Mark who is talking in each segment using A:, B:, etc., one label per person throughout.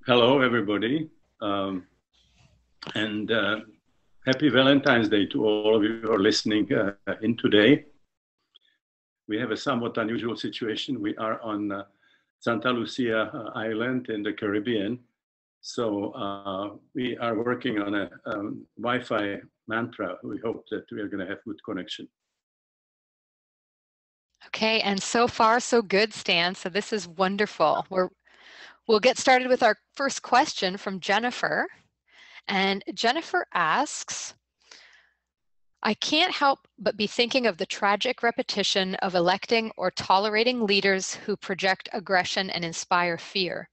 A: Hello, everybody, and happy Valentine's Day to all of you who are listening in today. We have a somewhat unusual situation. We are on Santa Lucia Island in the Caribbean. So we are working on a Wi-Fi mantra. We hope that we are going to have good connection.
B: Okay, and so far so good, Stan. So this is wonderful. We'll get started with our first question from Jennifer. And Jennifer asks, I can't help but be thinking of the tragic repetition of electing or tolerating leaders who project aggression and inspire fear.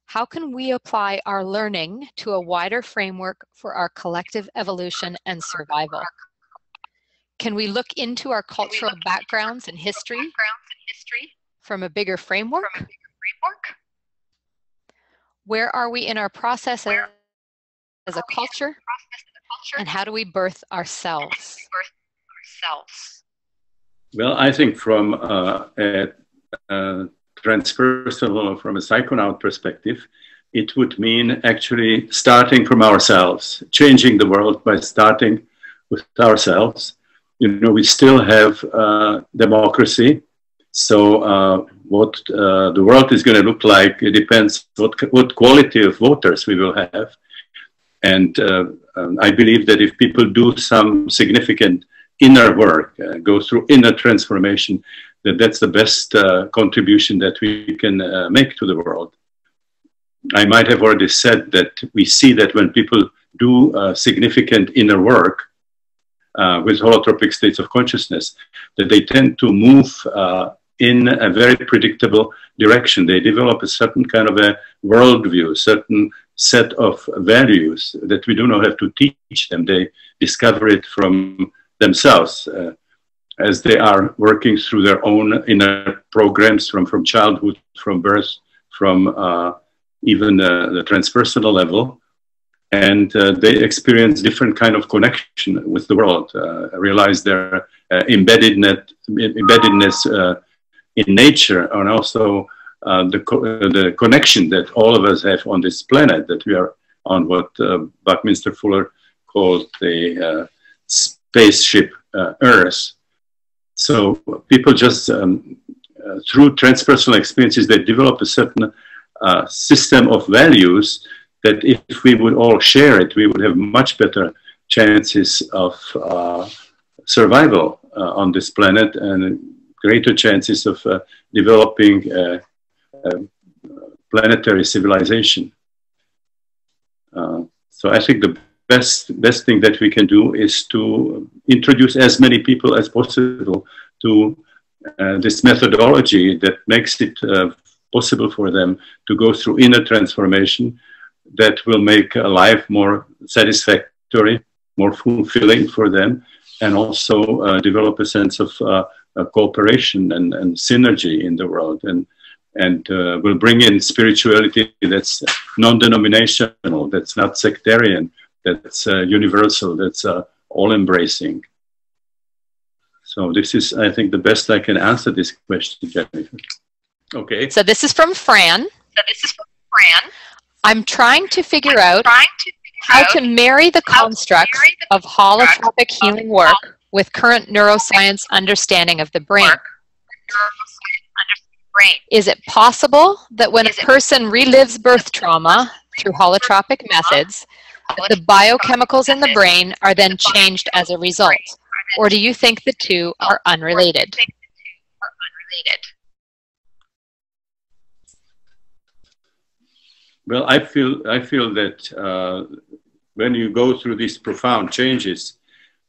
B: How can we apply our learning to a wider framework for our collective evolution and survival? Can we look into our cultural backgrounds and history from a bigger framework? Where are we in our process as a culture? And how do we birth ourselves?
A: Well, I think from a transpersonal, from a psychonaut perspective, it would mean actually starting from ourselves, changing the world by starting with ourselves. You know, we still have democracy. So what the world is going to look like, it depends what quality of voters we will have. And I believe that if people do some significant inner work, go through inner transformation, that's the best contribution that we can make to the world. I might have already said that we see that when people do significant inner work with holotropic states of consciousness, that they tend to move in a very predictable direction. They develop a certain kind of a worldview, certain set of values that we do not have to teach them. They discover it from themselves as they are working through their own inner programs from childhood, from birth, from even the transpersonal level. And they experience different kind of connection with the world, realize their embeddedness in nature, and also the connection that all of us have on this planet, that we are on what Buckminster Fuller called the spaceship Earth. So people just, through transpersonal experiences, they develop a certain system of values that if we would all share it, we would have much better chances of survival on this planet and greater chances of developing planetary civilization. So I think the best thing that we can do is to introduce as many people as possible to this methodology that makes it possible for them to go through inner transformation that will make life more satisfactory, more fulfilling for them, and also develop a sense of cooperation and synergy in the world, and will bring in spirituality that's non-denominational, that's not sectarian, that's universal, that's all-embracing. So this is, I think, the best I can answer this question, Jennifer. Okay.
B: So this is from Fran. I'm trying to figure out how to marry the constructs of holotropic healing work with current neuroscience understanding of the brain. Is it possible that when a person relives birth trauma through holotropic methods, that the biochemicals in the brain are then changed as a result? Or do you think the two are unrelated?
A: Well, I feel that when you go through these profound changes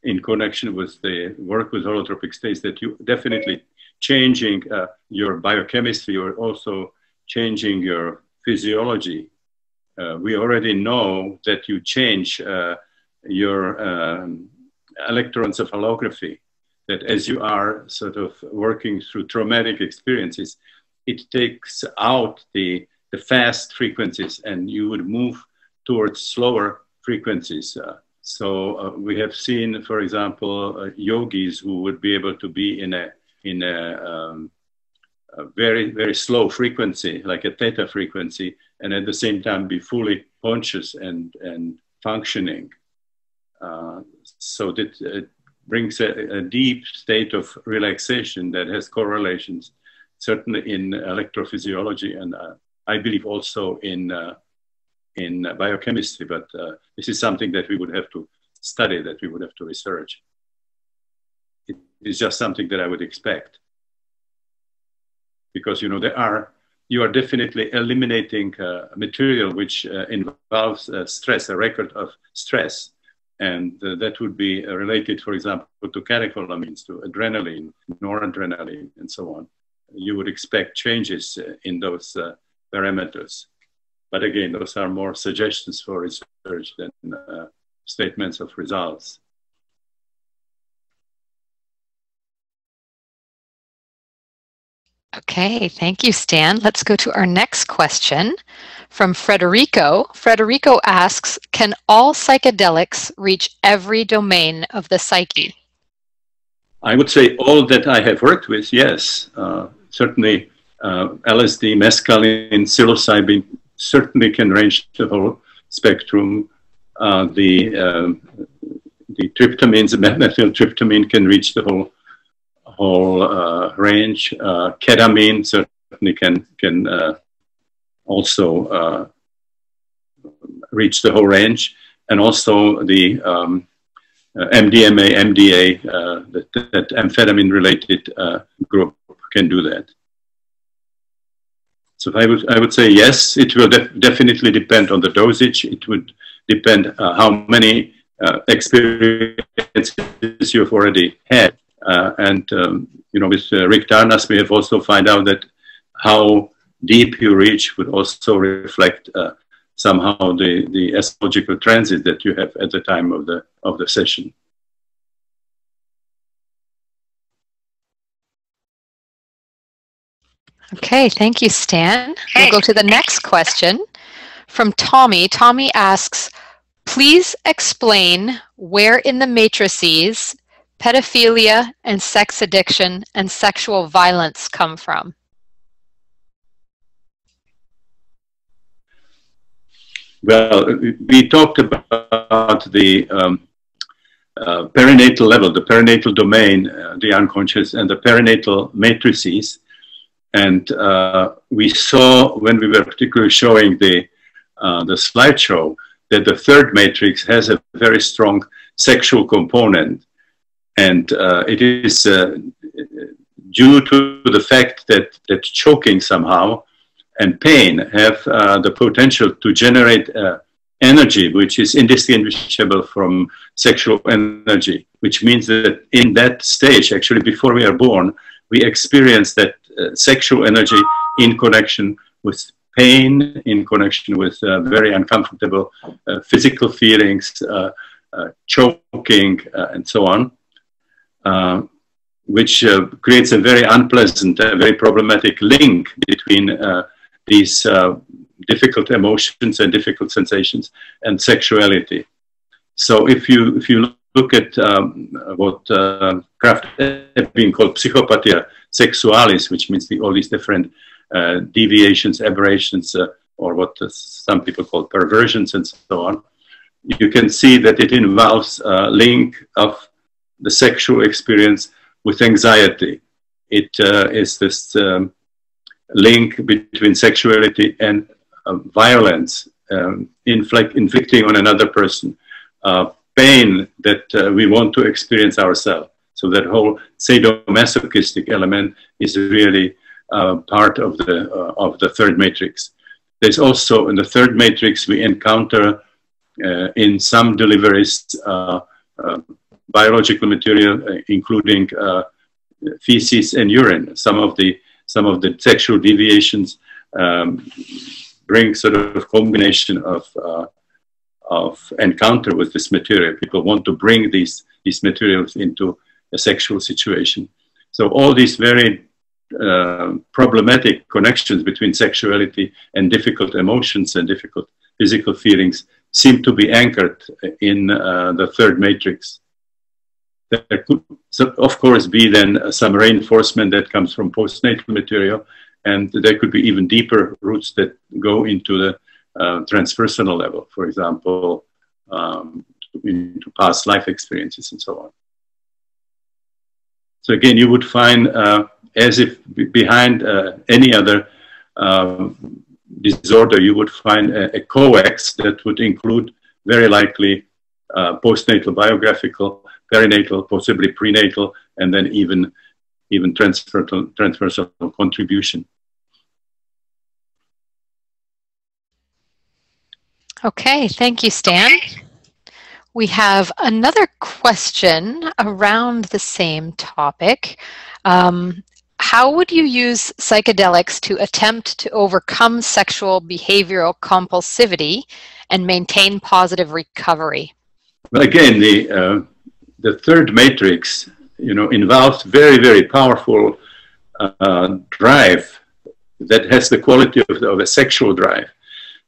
A: in connection with the work with holotropic states, that you definitely changing your biochemistry, you're also changing your physiology. We already know that you change your electroencephalography, that as you are sort of working through traumatic experiences, it takes out the fast frequencies and you would move towards slower frequencies. So we have seen, for example, yogis who would be able to be in a a very, very slow frequency, like a theta frequency, and at the same time be fully conscious and functioning. So that brings a deep state of relaxation that has correlations, certainly in electrophysiology, and I believe also in biochemistry. But this is something that we would have to study, that we would have to research. It is just something that I would expect, because you are definitely eliminating material which involves stress, a record of stress. And that would be related, for example, to catecholamines, to adrenaline, noradrenaline, and so on. You would expect changes in those parameters. But again, those are more suggestions for research than statements of results.
B: Okay, thank you, Stan. Let's go to our next question from Frederico. Frederico asks, can all psychedelics reach every domain of the psyche?
A: I would say all that I have worked with, yes. Certainly LSD, mescaline, psilocybin certainly can range the whole spectrum. The tryptamines, the methyltryptamine can reach the whole range. Ketamine certainly can also reach the whole range, and also the MDMA, MDA, that amphetamine-related group can do that. So I would say yes. It will definitely depend on the dosage. It would depend how many experiences you've already had. With Rick Tarnas, we have also found out that how deep you reach would also reflect somehow the astrological transit that you have at the time of the session.
B: Okay, thank you, Stan. We'll go to the next question from Tommy. Tommy asks, please explain where in the matrices pedophilia and sex addiction and sexual violence come from.
A: Well, we talked about the perinatal level, the perinatal domain, the unconscious, and the perinatal matrices. And we saw, when we were particularly showing the slideshow, that the third matrix has a very strong sexual component. And it is due to the fact that choking somehow and pain have the potential to generate energy, which is indistinguishable from sexual energy, which means that in that stage, actually before we are born, we experience that sexual energy in connection with pain, in connection with very uncomfortable physical feelings, choking, and so on. Which creates a very unpleasant, very problematic link between these difficult emotions and difficult sensations and sexuality. So if you look at what Kraft has been called psychopathia sexualis, which means all these different deviations, aberrations, or what some people call perversions and so on, you can see that it involves a link of the sexual experience with anxiety. It is this link between sexuality and violence, inflicting on another person, pain that we want to experience ourselves. So that whole sadomasochistic element is really part of the third matrix. There's also in the third matrix we encounter in some deliveries biological material, including feces and urine. Some of the sexual deviations bring sort of combination of encounter with this material. People want to bring these materials into a sexual situation. So all these very problematic connections between sexuality and difficult emotions and difficult physical feelings seem to be anchored in the third matrix. there could, so of course, be then some reinforcement that comes from postnatal material, and there could be even deeper roots that go into the transpersonal level, for example, into past life experiences and so on. So again, you would find, as if behind any other disorder, you would find a coax that would include very likely postnatal biographical, perinatal, possibly prenatal, and then even transversal contribution.
B: Okay, thank you, Stan. We have another question around the same topic. How would you use psychedelics to attempt to overcome sexual behavioral compulsivity and maintain positive recovery?
A: Well, again, the third matrix, involves very, very powerful drive that has the quality of a sexual drive.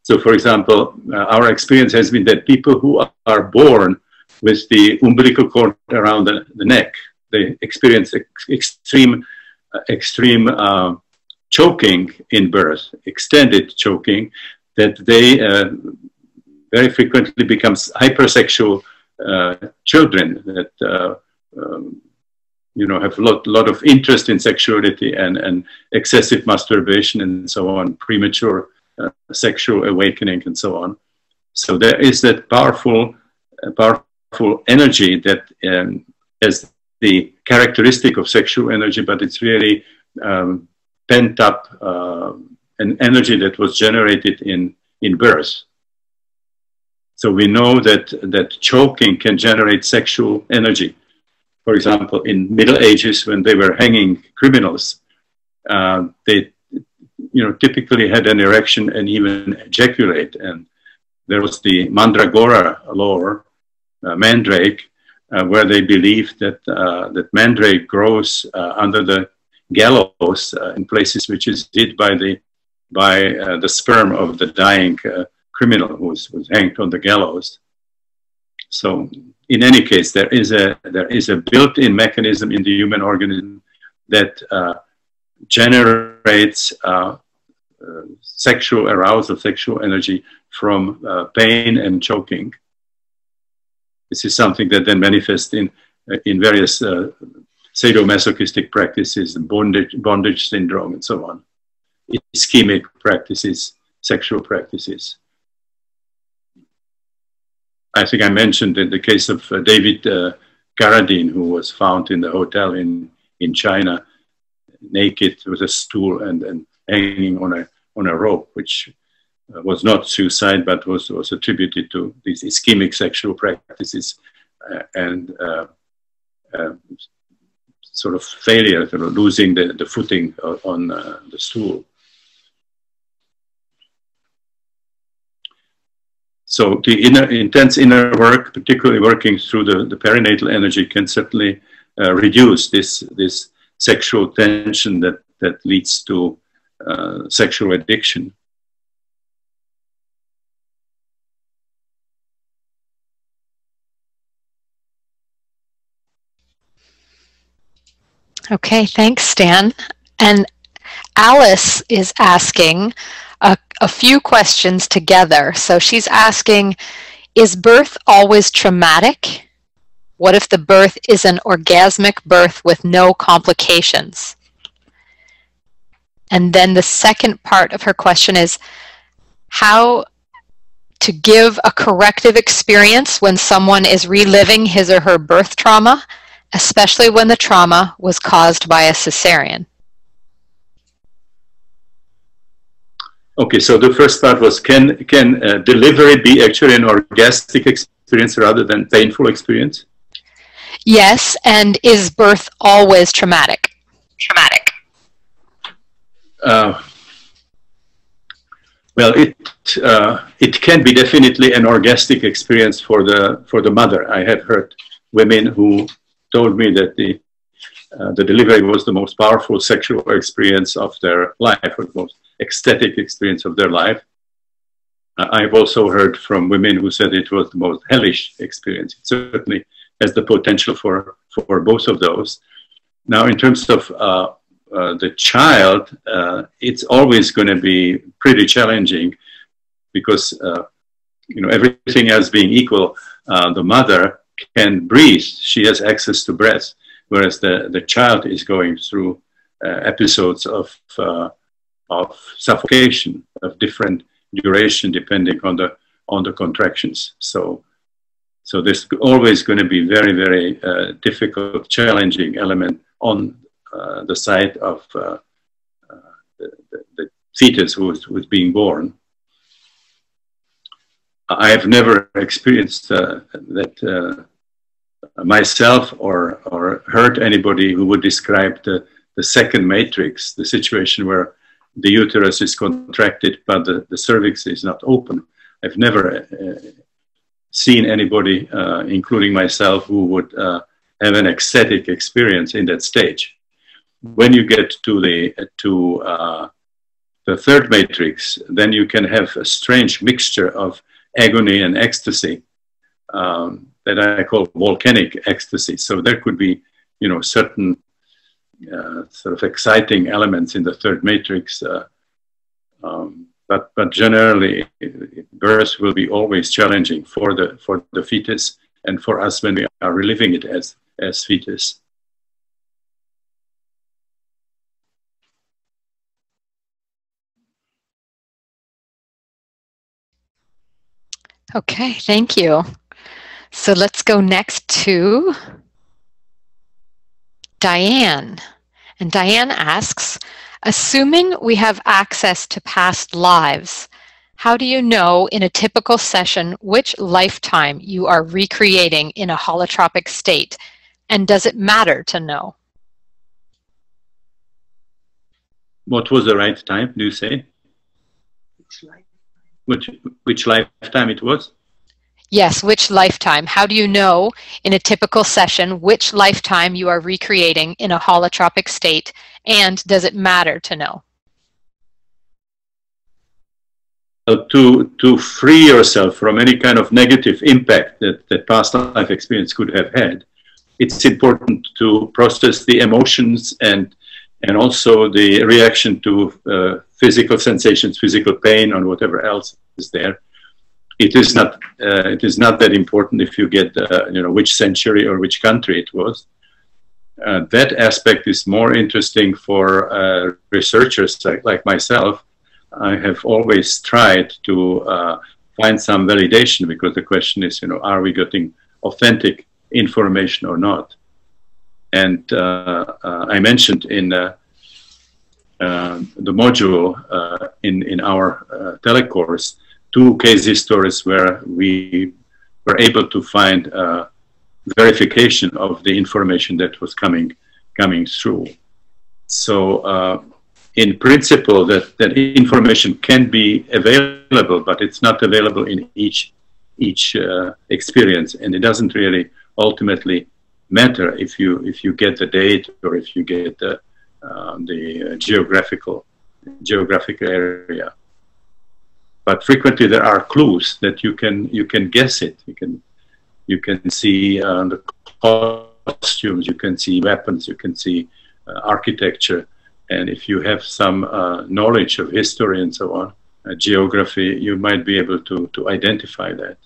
A: So, for example, our experience has been that people who are born with the umbilical cord around the neck, they experience extreme choking in birth, extended choking, that they very frequently become hypersexual children that have a lot of interest in sexuality and excessive masturbation and so on, premature sexual awakening and so on. So there is that powerful energy that has the characteristic of sexual energy, but it's really pent up an energy that was generated in birth. So we know that choking can generate sexual energy. For example, in Middle Ages, when they were hanging criminals, they typically had an erection and even ejaculate. And there was the Mandragora lore, mandrake, where they believed that mandrake grows under the gallows in places which is hid by the sperm of the dying criminal who was hanged on the gallows. So in any case, there is a built-in mechanism in the human organism that generates sexual arousal, sexual energy from pain and choking. This is something that then manifests in various sadomasochistic practices, bondage syndrome, and so on. Ischemic practices, sexual practices. I think I mentioned in the case of David Carradine, who was found in the hotel in China, naked with a stool and hanging on a rope, which was not suicide, but was attributed to these ischemic sexual practices and sort of failure, losing the footing on the stool. So the intense inner work, particularly working through the perinatal energy, can certainly reduce this sexual tension that leads to sexual addiction.
B: Okay, thanks, Stan. And Alice is asking a few questions together. So she's asking, is birth always traumatic? What if the birth is an orgasmic birth with no complications? And then the second part of her question is how to give a corrective experience when someone is reliving his or her birth trauma, especially when the trauma was caused by a cesarean.
A: Okay, so the first part was, can delivery be actually an orgastic experience rather than painful experience?
B: Yes, and is birth always traumatic?
A: Well, it can be definitely an orgastic experience for the mother. I have heard women who told me that the delivery was the most powerful sexual experience of their life, or the most ecstatic experience of their life. I've also heard from women who said it was the most hellish experience. It certainly has the potential for both of those. Now, in terms of the child, it's always going to be pretty challenging because, you know, everything else being equal, the mother can breathe. She has access to breath, whereas the child is going through episodes of suffocation of different duration depending on the contractions. So there's always going to be very, very difficult, challenging element on the side of the fetus who's being born. I have never experienced that myself or heard anybody who would describe the second matrix, the situation where the uterus is contracted but the cervix is not open. I've never seen anybody, including myself, who would have an ecstatic experience in that stage. When you get to the third matrix, then you can have a strange mixture of agony and ecstasy that I call volcanic ecstasy. So there could be, you know, certain sort of exciting elements in the third matrix, but generally, birth will be always challenging for the fetus and for us when we are reliving it as fetus.
B: Okay, thank you. So let's go next to Diane. And Diane asks, assuming we have access to past lives, how do you know in a typical session which lifetime you are recreating in a holotropic state? And does it matter to know?
A: What was the right time, do you say? Which lifetime it was?
B: Yes, which lifetime? How do you know in a typical session which lifetime you are recreating in a holotropic state, and does it matter to know?
A: To free yourself from any kind of negative impact that past life experience could have had, it's important to process the emotions and also the reaction to physical sensations, physical pain, and whatever else is there. It is not that important if you get you know, which century or which country it was. That aspect is more interesting for researchers like myself. I have always tried to find some validation, because the question is, you know, are we getting authentic information or not? And I mentioned in the module in our telecourse 2 case stories where we were able to find verification of the information that was coming through. So in principle, that information can be available, but it's not available in each experience, and it doesn't really ultimately matter if you get the date or if you get the geographical area. But frequently there are clues that you can guess it. You can see the costumes, you can see weapons, you can see architecture, and if you have some knowledge of history and so on, geography, you might be able to identify that.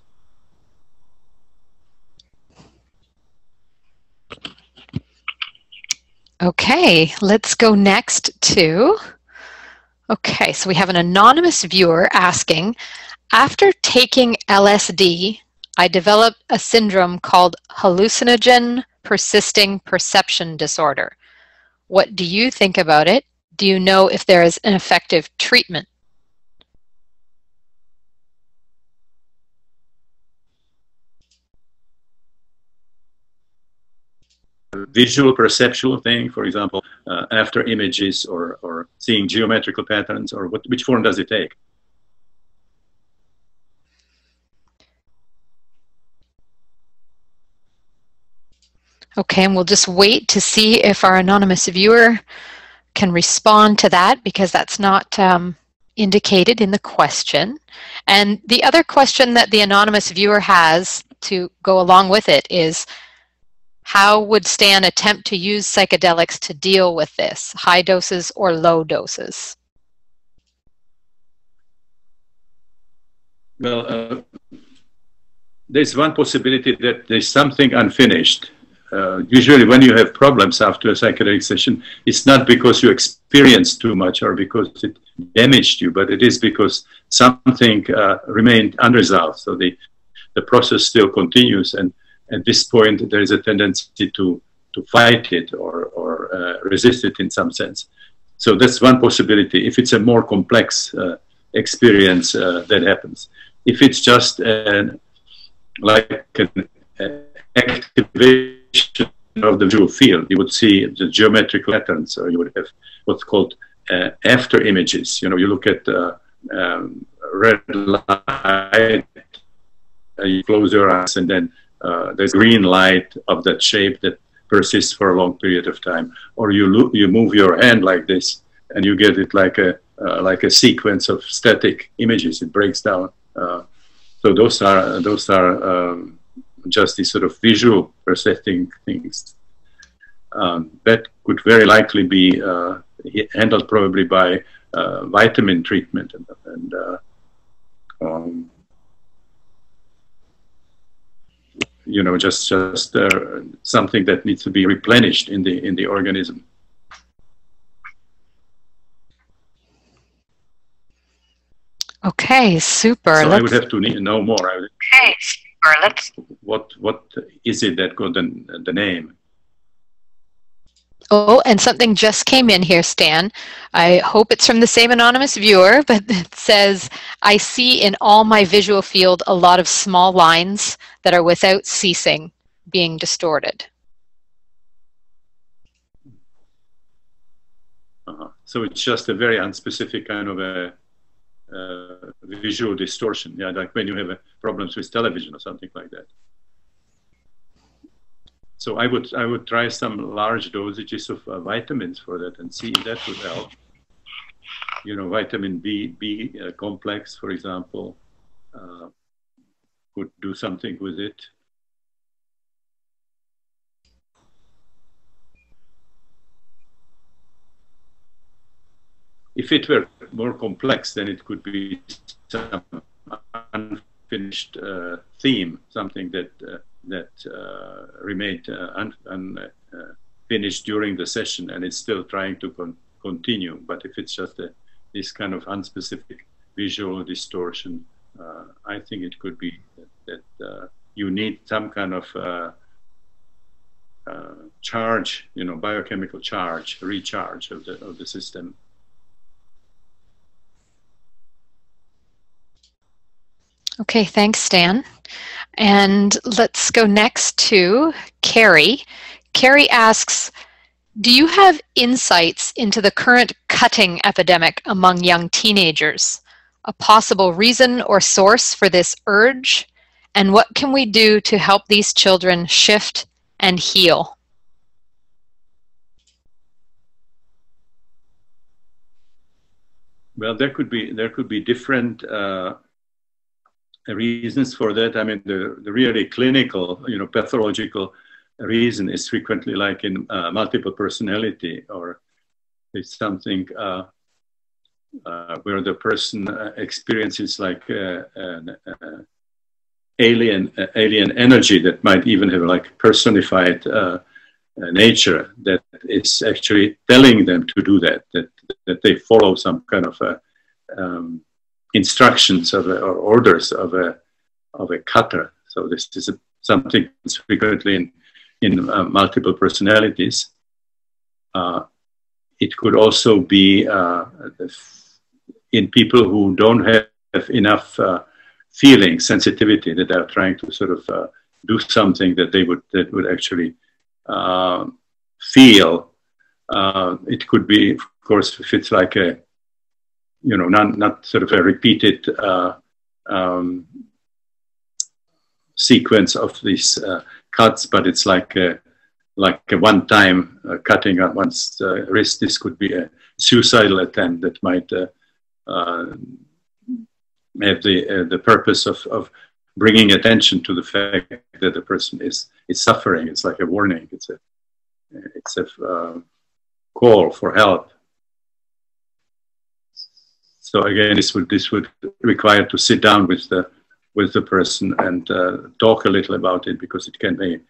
B: Okay, let's go next to, okay, so we have an anonymous viewer asking, after taking LSD, I developed a syndrome called hallucinogen persisting perception disorder. What do you think about it? Do you know if there is an effective treatment?
A: Visual perceptual thing, for example, after images or seeing geometrical patterns, or which form does it take?
B: Okay, and we'll just wait to see if our anonymous viewer can respond to that, because that's not indicated in the question. And the other question that the anonymous viewer has to go along with it is, how would Stan attempt to use psychedelics to deal with this? High doses or low doses?
A: Well, there's one possibility that there's something unfinished. Usually when you have problems after a psychedelic session, it's not because you experienced too much or because it damaged you, but it is because something remained unresolved. So the process still continues, and at this point there is a tendency to fight it or resist it in some sense. So that's one possibility. If it's a more complex experience, that happens. If it's just like an activation of the visual field, you would see the geometrical patterns, or you would have what's called after images. You know, you look at red light, you close your eyes, and then there's green light of that shape that persists for a long period of time. Or you move your hand like this, and you get it like a sequence of static images. It breaks down. So those are just these sort of visual percepting things. That could very likely be handled probably by vitamin treatment and you know, just something that needs to be replenished in the organism.
B: Okay, super.
A: So I would have to know more.
B: Okay, super. Let's.
A: What is it that got the name?
B: Oh, and something just came in here, Stan. I hope it's from the same anonymous viewer, but it says, I see in all my visual field a lot of small lines that are without ceasing being distorted.
A: So it's just a very unspecific kind of a visual distortion. Yeah, like when you have problems with television or something like that. So I would try some large dosages of vitamins for that and see if that would help. You know, vitamin B complex, for example, could do something with it. If it were more complex, then it could be some unfinished theme, something that remained unfinished during the session, and it's still trying to continue. But if it's just this kind of unspecific visual distortion, I think it could be that you need some kind of charge, you know, biochemical charge, recharge of the system.
B: Okay, thanks, Stan. And let's go next to Carrie. Carrie asks, do you have insights into the current cutting epidemic among young teenagers? A possible reason or source for this urge? And what can we do to help these children shift and heal?
A: Well, there could be different reasons for that. I mean, the really clinical, you know, pathological reason is frequently like in multiple personality, or it's something where the person experiences like an alien energy that might even have like personified nature that is actually telling them to do that they follow some kind of instructions or orders of a cutter. So this is something that's frequently in multiple personalities. It could also be in people who don't have enough feeling sensitivity, that are trying to sort of do something that would actually feel. It could be, of course, if it's like a, you know, not sort of a repeated sequence of these cuts, but it's like a one-time cutting on one's wrist. This could be a suicidal attempt that might have the purpose of bringing attention to the fact that the person is suffering. It's like a warning. It's a call for help. So again, this would require to sit down with the person and talk a little about it, because it can be,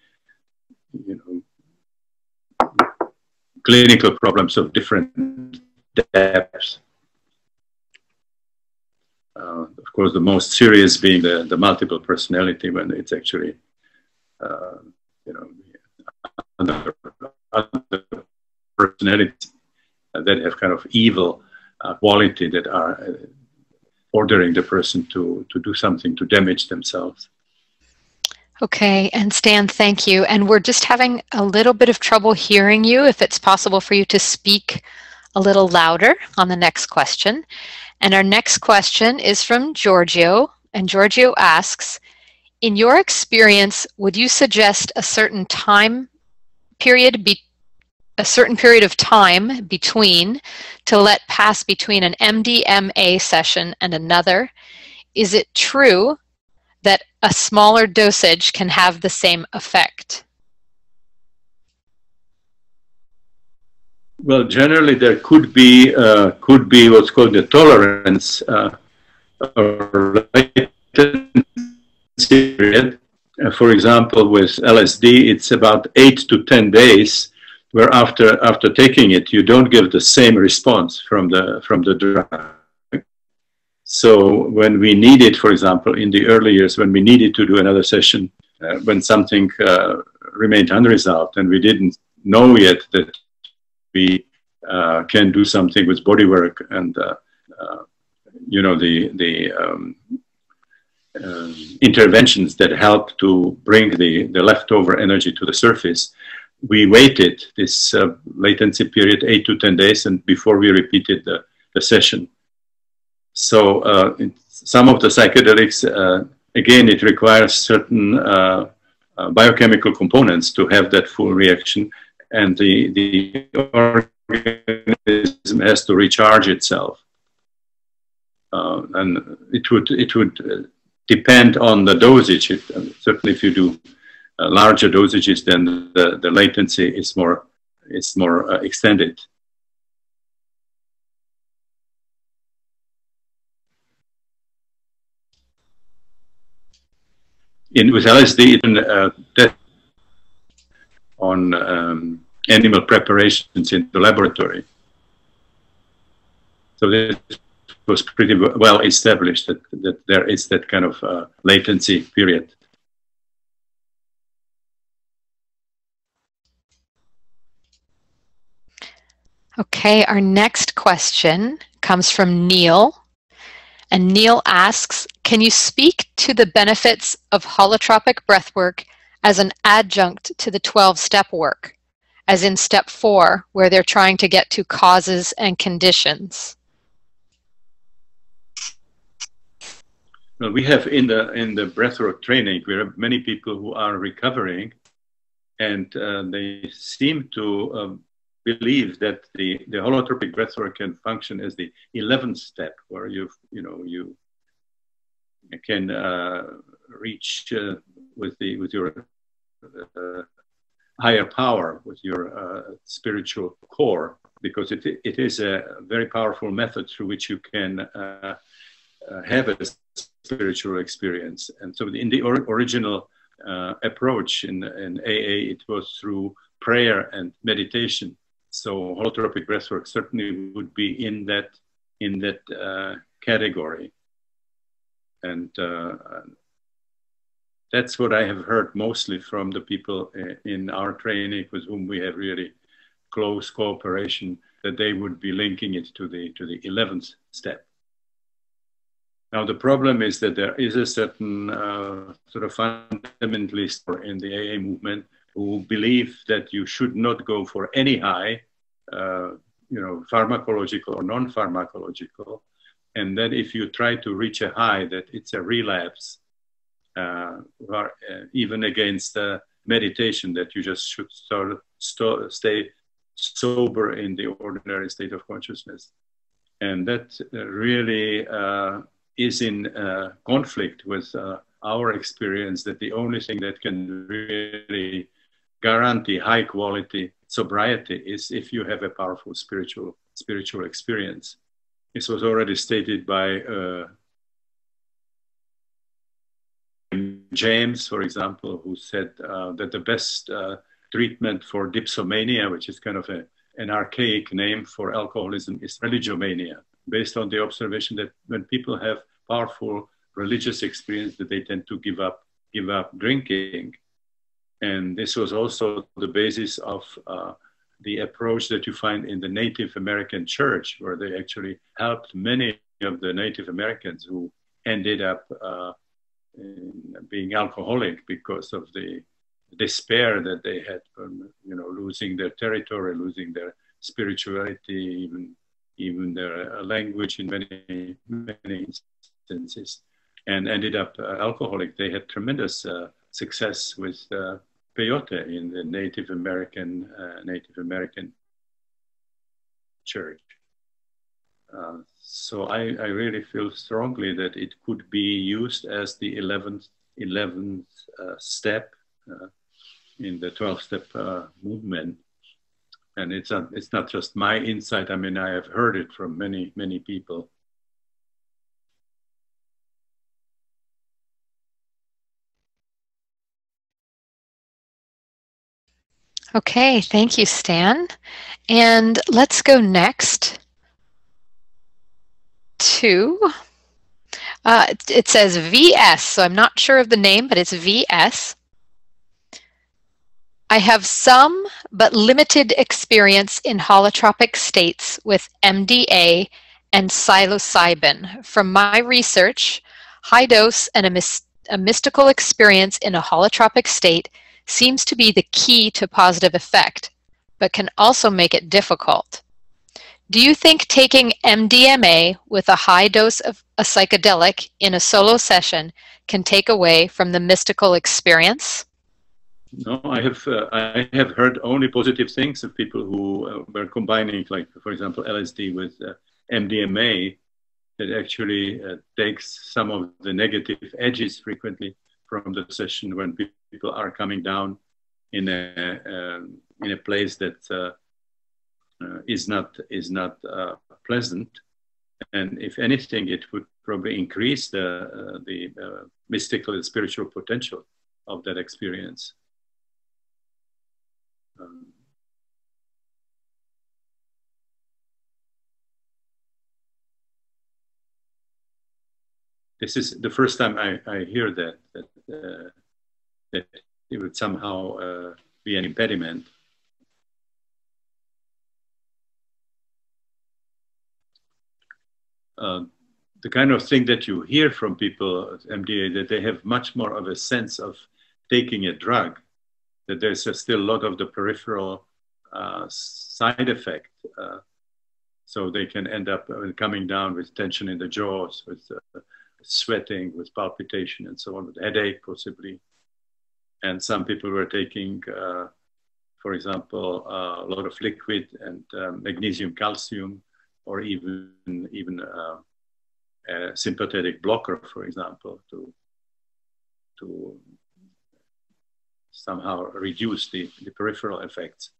A: clinical problems of different depths. Of course, the most serious being the multiple personality, when it's actually, other personalities that have kind of evil quality that are ordering the person to do something to damage themselves.
B: Okay, and Stan, thank you. And we're just having a little bit of trouble hearing you. If it's possible for you to speak a little louder on the next question. And our next question is from Giorgio. And Giorgio asks, in your experience, would you suggest a certain period of time between to let pass between an MDMA session and another? Is it true that a smaller dosage can have the same effect?
A: Well, generally there could be what's called the tolerance or latency period. For example, with LSD, it's about 8 to 10 days, where after taking it, you don't give the same response from the drug. So when we needed, for example, in the early years, when we needed to do another session, when something remained unresolved and we didn't know yet that we can do something with body work and interventions that help to bring the leftover energy to the surface, we waited this latency period 8 to 10 days and before we repeated the session. So some of the psychedelics, again, it requires certain biochemical components to have that full reaction, and the organism has to recharge itself. And it would depend on the dosage. Certainly if you do larger dosages, then the latency is more extended. With LSD, even on animal preparations in the laboratory. So this was pretty well established that there is that kind of latency period.
B: Okay, our next question comes from Neil. And Neil asks, can you speak to the benefits of holotropic breathwork as an adjunct to the 12-step work, as in step 4, where they're trying to get to causes and conditions?
A: Well, we have in the breathwork training, we have many people who are recovering, and they seem to believe that the holotropic breathwork can function as the 11th step, where you can reach with your higher power, with your spiritual core, because it is a very powerful method through which you can have a spiritual experience. And so in the original approach in AA, it was through prayer and meditation. So holotropic breathwork certainly would be in that category. And that's what I have heard mostly from the people in our training with whom we have really close cooperation, that they would be linking it to the 11th step. Now, the problem is that there is a certain sort of fundamentalist in the AA movement who believe that you should not go for any high, pharmacological or non-pharmacological, and that if you try to reach a high, that it's a relapse, even against meditation, that you just should stay sober in the ordinary state of consciousness. And that really is in conflict with our experience that the only thing that can really guarantee high quality sobriety is if you have a powerful spiritual experience. This was already stated by James, for example, who said that the best treatment for dipsomania, which is kind of an archaic name for alcoholism, is religomania, based on the observation that when people have powerful religious experience, that they tend to give up drinking. And this was also the basis of the approach that you find in the Native American church, where they actually helped many of the Native Americans who ended up being alcoholic because of the despair that they had from, you know, losing their territory, losing their spirituality, even their language in many instances, and ended up alcoholic. They had tremendous success with peyote in the Native American church. So I really feel strongly that it could be used as the 11th step in the 12-step movement. And it's not just my insight. I mean, I have heard it from many people.
B: Okay, thank you, Stan. And let's go next to, it says VS, so I'm not sure of the name, but it's VS. I have some but limited experience in holotropic states with MDA and psilocybin. From my research, high dose and a mystical experience in a holotropic state seems to be the key to positive effect, but can also make it difficult. Do you think taking MDMA with a high dose of a psychedelic in a solo session can take away from the mystical experience?
A: No, I have heard only positive things of people who were combining, like, for example, LSD with MDMA, that actually takes some of the negative edges frequently from the session when people are coming down in a place that is not pleasant, and if anything, it would probably increase the mystical and spiritual potential of that experience. This is the first time I hear that it would somehow be an impediment. The kind of thing that you hear from people at MDA, that they have much more of a sense of taking a drug, that there's still a lot of the peripheral side effect. So they can end up coming down with tension in the jaws, with sweating, with palpitation and so on, with headache possibly. And some people were taking, for example, a lot of liquid and magnesium, calcium, or even a sympathetic blocker, for example, to somehow reduce the peripheral effects.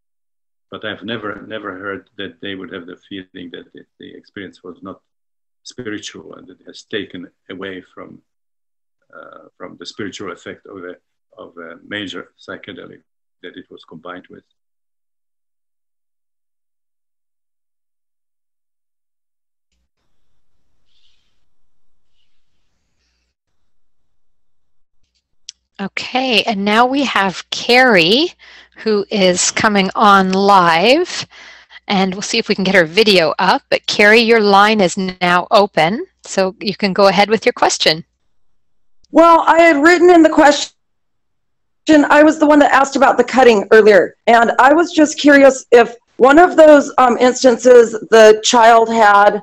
A: But I've never heard that they would have the feeling that the experience was not spiritual and that it has taken away from the spiritual effect of a major psychedelic that it was combined with.
B: Okay, and now we have Carrie, who is coming on live, and we'll see if we can get her video up. But Carrie, your line is now open, so you can go ahead with your question.
C: Well, I had written in the question, I was the one that asked about the cutting earlier, and I was just curious if one of those instances the child had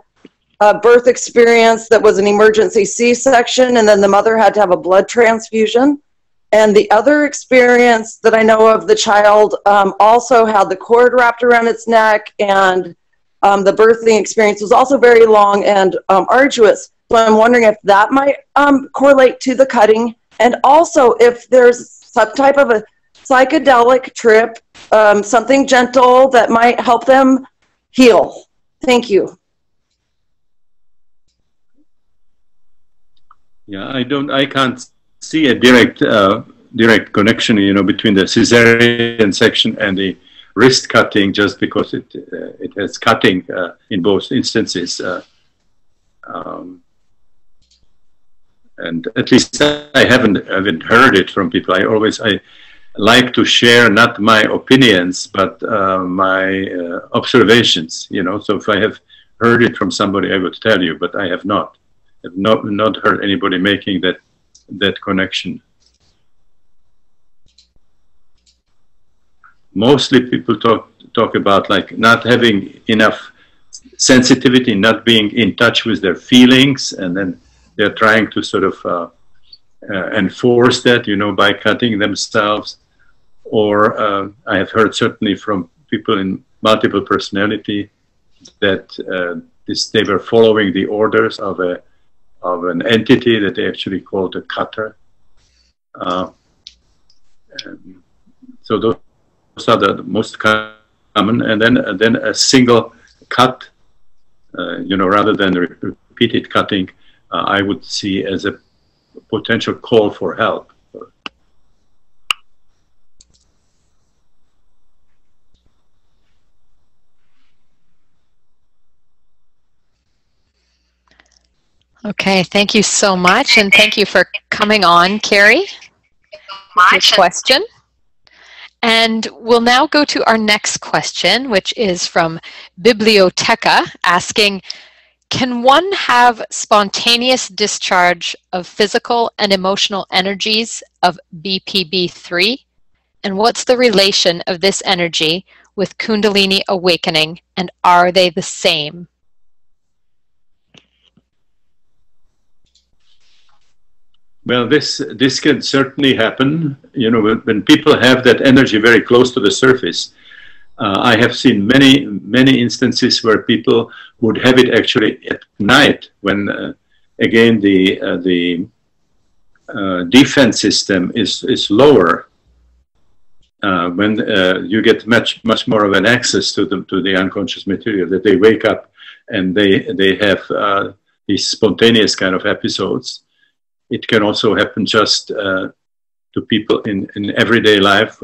C: a birth experience that was an emergency C-section, and then the mother had to have a blood transfusion. And the other experience that I know of, the child also had the cord wrapped around its neck, and the birthing experience was also very long and arduous. So I'm wondering if that might correlate to the cutting And also, if there's some type of a psychedelic trip, something gentle that might help them heal. Thank you.
A: Yeah, I can't see a direct connection, between the cesarean section and the wrist cutting, just because it has cutting in both instances. And at least I haven't heard it from people. I like to share not my opinions, but my observations. So if I have heard it from somebody, I would tell you, but I have not. I've not heard anybody making that connection. Mostly people talk about like not having enough sensitivity, not being in touch with their feelings, and then they're trying to sort of enforce that, by cutting themselves. Or I have heard certainly from people in multiple personality that they were following the orders of an entity that they actually called a cutter. So those are the most common, and then a single cut, rather than repeated cutting, I would see as a potential call for help.
B: Okay, thank you so much, and thank you for coming on, Carrie. Good question. And we'll now go to our next question, which is from Biblioteca, asking, can one have spontaneous discharge of physical and emotional energies of BPB3? And what's the relation of this energy with Kundalini awakening, and are they the same?
A: Well, this can certainly happen. When people have that energy very close to the surface. I have seen many instances where people would have it actually at night, when again the defense system is lower. When you get much more of an access to the unconscious material, that they wake up and they have these spontaneous kind of episodes. It can also happen just to people in everyday life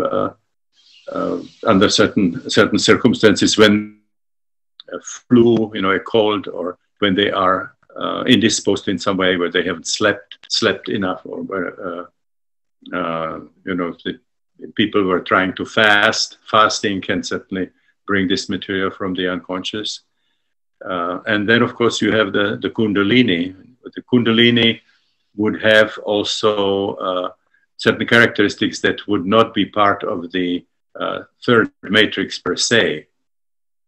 A: under certain circumstances, when a flu, a cold, or when they are indisposed in some way, where they haven't slept enough, or where the people were trying to fast. Fasting can certainly bring this material from the unconscious. And then, of course, you have the Kundalini. The Kundalini would have also certain characteristics that would not be part of the third matrix per se.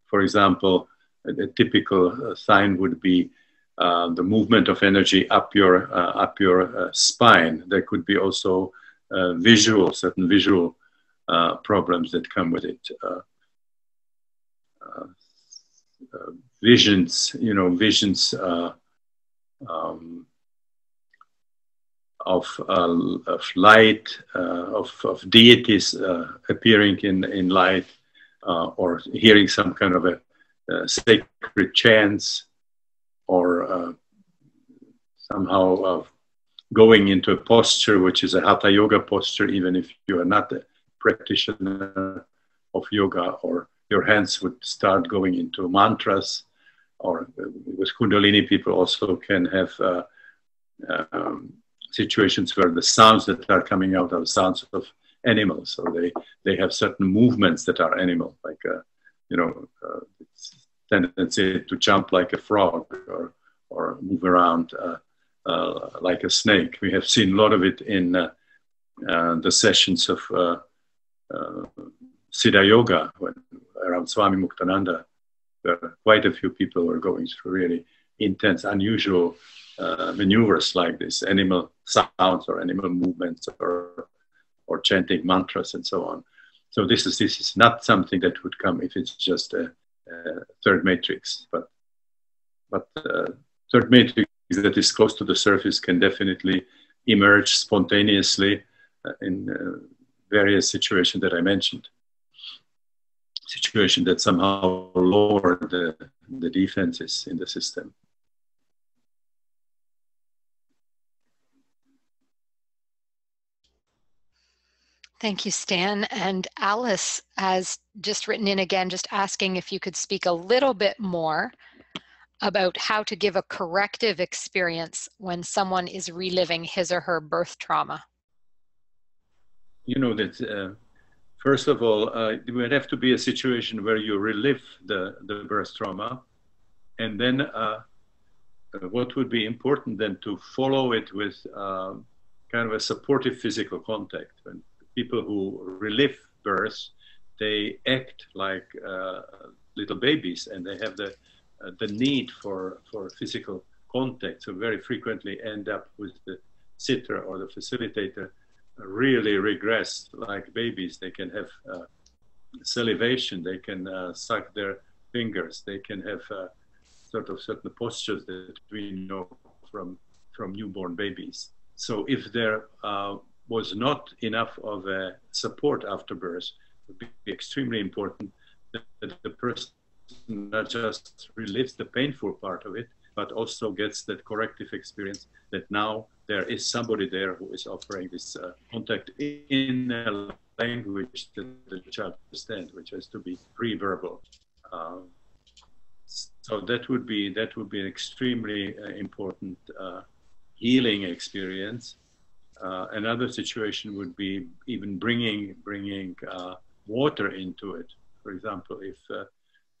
A: For example, a typical sign would be the movement of energy up your spine. There could be also certain visual problems that come with it. Visions of light, of deities appearing in light, or hearing some kind of a sacred chants, or somehow going into a posture which is a hatha yoga posture, even if you are not a practitioner of yoga, or your hands would start going into mantras. Or with Kundalini, people also can have situations where the sounds that are coming out are sounds of animals, so they have certain movements that are animal, like tendency to jump like a frog, or move around like a snake. We have seen a lot of it in the sessions of Siddha Yoga, around Swami Muktananda, where quite a few people were going through really intense, unusual maneuvers like this, animal sounds or animal movements, or chanting mantras and so on. So this is not something that would come if it's just a third matrix, but third matrix that is close to the surface can definitely emerge spontaneously in various situations that I mentioned. Situation that somehow lower the defenses in the system.
B: Thank you, Stan. And Alice has just written in again, just asking if you could speak a little bit more about how to give a corrective experience when someone is reliving his or her birth trauma.
A: You know that, first of all, it would have to be a situation where you relive the birth trauma. And then what would be important then to follow it with kind of a supportive physical contact. When people who relive birth, they act like little babies, and they have the need for physical contact. So very frequently end up with the sitter or the facilitator really regress like babies. They can have salivation, they can suck their fingers, they can have sort of certain postures that we know from newborn babies. So if there was not enough of a support after birth, it would be extremely important that the person not just relives the painful part of it, but also gets that corrective experience that now there is somebody there who is offering this contact in a language that the child understands, which has to be pre-verbal. So that would be an extremely important healing experience. Another situation would be even bringing water into it. For example, if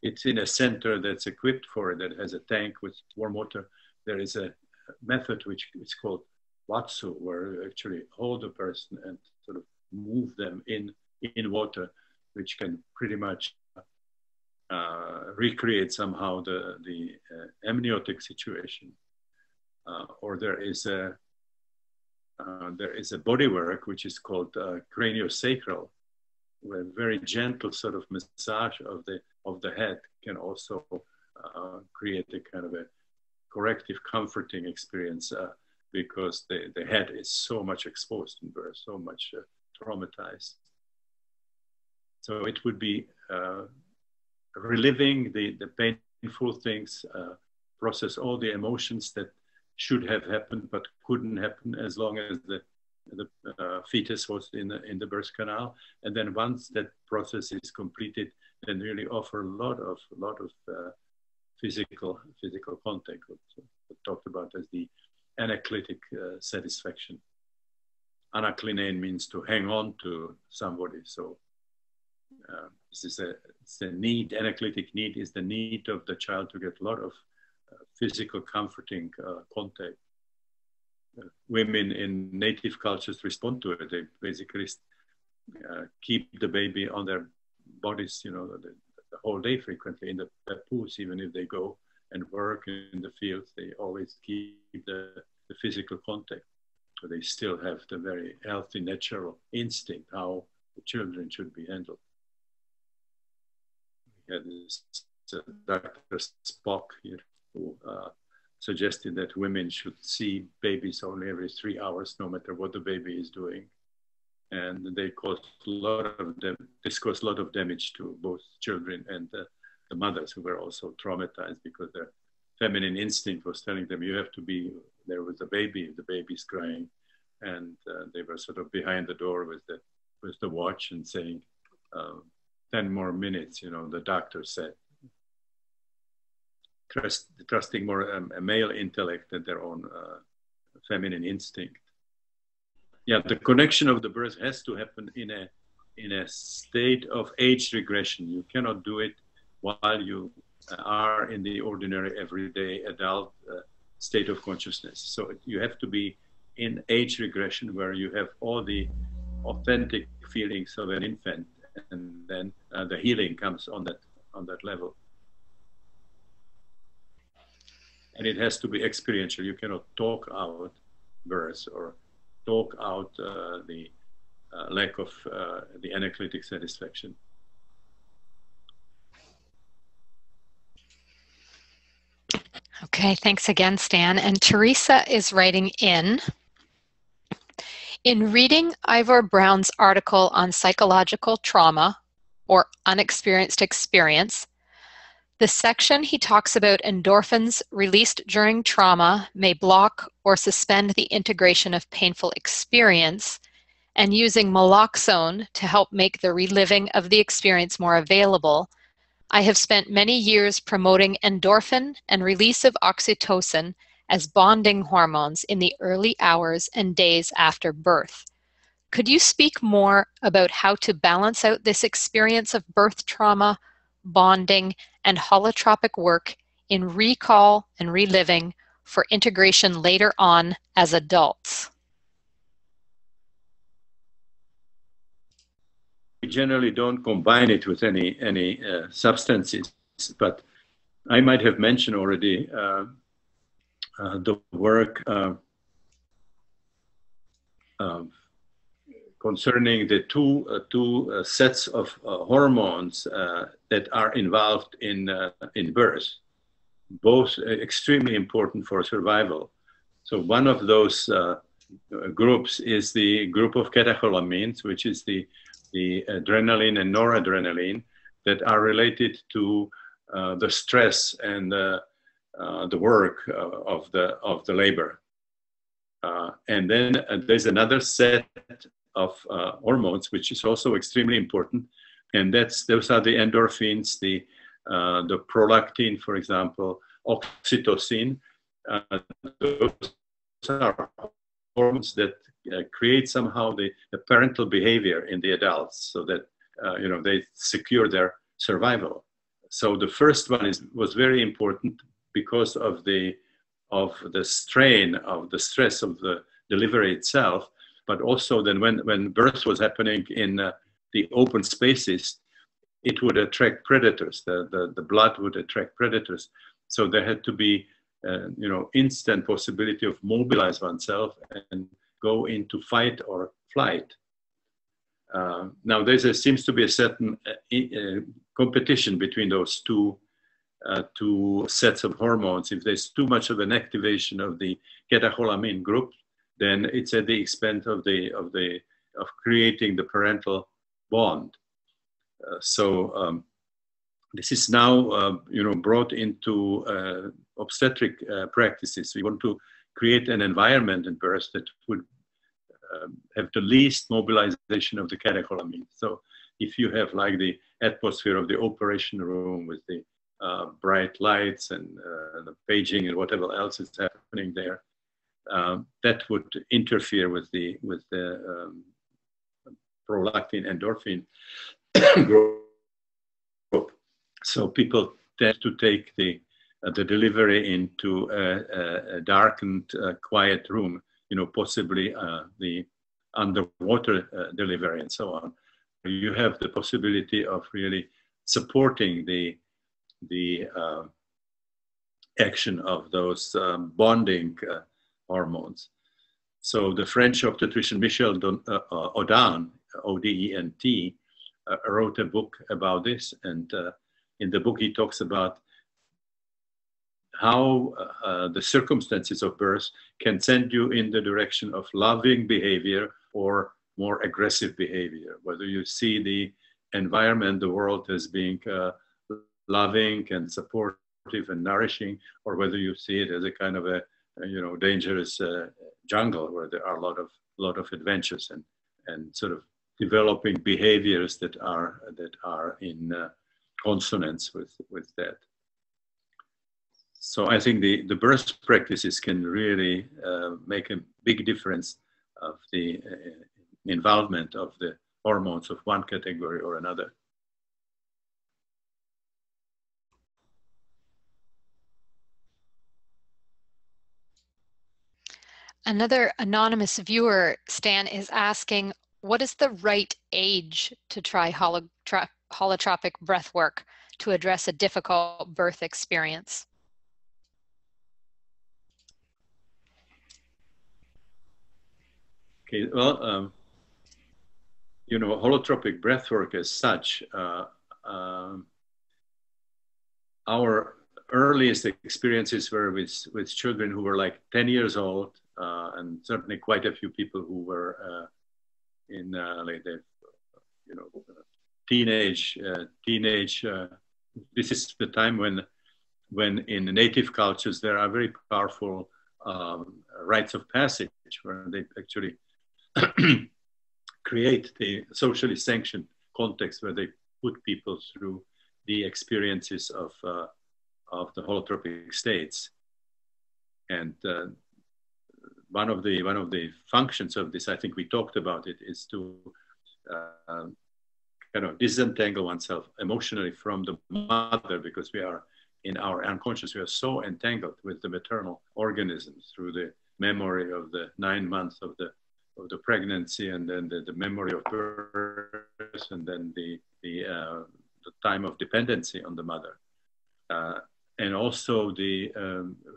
A: it's in a center that's equipped for it, that has a tank with warm water, there is a method which is called Watsu, where you actually hold a person and sort of move them in water, which can pretty much recreate somehow the amniotic situation. Or there is a body work which is called craniosacral, where very gentle sort of massage of the head can also create a kind of a corrective, comforting experience, because the head is so much exposed in birth, so much traumatized. So it would be reliving the painful things, process all the emotions that should have happened but couldn't happen as long as the fetus was in the birth canal. And then once that process is completed, then really offer a lot of physical contact, what talked about as the anaclitic satisfaction. Anaklinēn means to hang on to somebody. So this is a need. Anaclitic need is the need of the child to get a lot of physical comforting contact. Women in native cultures respond to it. They basically keep the baby on their bodies, you know, the whole day frequently in the papoose. Even if they go and work in the fields, they always keep the physical contact. So they still have the very healthy, natural instinct how the children should be handled. We had this Dr. Spock here who suggested that women should see babies only every 3 hours, no matter what the baby is doing. And this caused a lot of damage to both children and the mothers, who were also traumatized because their feminine instinct was telling them, you have to be there with the baby if the baby's crying. And they were sort of behind the door with the watch and saying, 10 more minutes, you know, the doctor said. Trusting more a male intellect than their own feminine instinct. Yeah, the connection of the birth has to happen in a state of age regression. You cannot do it while you are in the ordinary, everyday adult state of consciousness. So you have to be in age regression where you have all the authentic feelings of an infant, and then the healing comes on that level. And it has to be experiential. You cannot talk out birth or talk out the lack of the anaclitic satisfaction.
B: Okay, thanks again, Stan. And Teresa is writing in In reading Ivor Brown's article on psychological trauma or unexperienced experience, the section he talks about endorphins released during trauma may block or suspend the integration of painful experience, and using naloxone to help make the reliving of the experience more available, I have spent many years promoting endorphin and release of oxytocin as bonding hormones in the early hours and days after birth. Could you speak more about how to balance out this experience of birth trauma, bonding, and holotropic work in recall and reliving for integration later on as adults?
A: We generally don't combine it with any substances, but I might have mentioned already the work concerning the two sets of hormones that are involved in birth, both extremely important for survival. So one of those groups is the group of catecholamines, which is the adrenaline and noradrenaline that are related to the stress and the work of the labor. And then there's another set of hormones, which is also extremely important. And those are the endorphins, the prolactin, for example, oxytocin. Those are hormones that create somehow the parental behavior in the adults, so that they secure their survival. So the first one was very important because of the strain, of the stress of the delivery itself, but also then when birth was happening in the open spaces, it would attract predators. The blood would attract predators. So there had to be instant possibility of mobilize oneself and go into fight or flight. Now seems to be a certain competition between those two sets of hormones. If there's too much of an activation of the catecholamine group, then it's at the expense of creating the parental bond. So this is now brought into obstetric practices. We want to create an environment in birth that would have the least mobilization of the catecholamine. So if you have like the atmosphere of the operation room with the bright lights and the paging and whatever else is happening there, that would interfere with the prolactin endorphin group. So people tend to take the delivery into a darkened, quiet room, possibly the underwater delivery and so on. You have the possibility of really supporting the action of those bonding hormones. So the French obstetrician Michel Audin, O-D-E-N-T, wrote a book about this, and in the book he talks about how the circumstances of birth can send you in the direction of loving behavior or more aggressive behavior, whether you see the environment, the world as being loving and supportive and nourishing, or whether you see it as a kind of a dangerous jungle where there are a lot of adventures and sort of developing behaviors that are in consonance with that. So I think the birth practices can really make a big difference of the involvement of the hormones of one category or another.
B: Another anonymous viewer, Stan, is asking, what is the right age to try holotropic breath work to address a difficult birth experience?
A: Okay, well, holotropic breath work as such, our earliest experiences were with children who were like 10 years old and certainly quite a few people who were in like the, you know, teenage. This is the time when in native cultures there are very powerful rites of passage where they actually create the socially sanctioned context where they put people through the experiences of the holotropic states. And one of the functions of this, I think we talked about it, is to kind of disentangle oneself emotionally from the mother, because we are in our unconscious, we are so entangled with the maternal organism through the memory of the 9 months of the pregnancy, and then the memory of birth, and then the time of dependency on the mother, and also the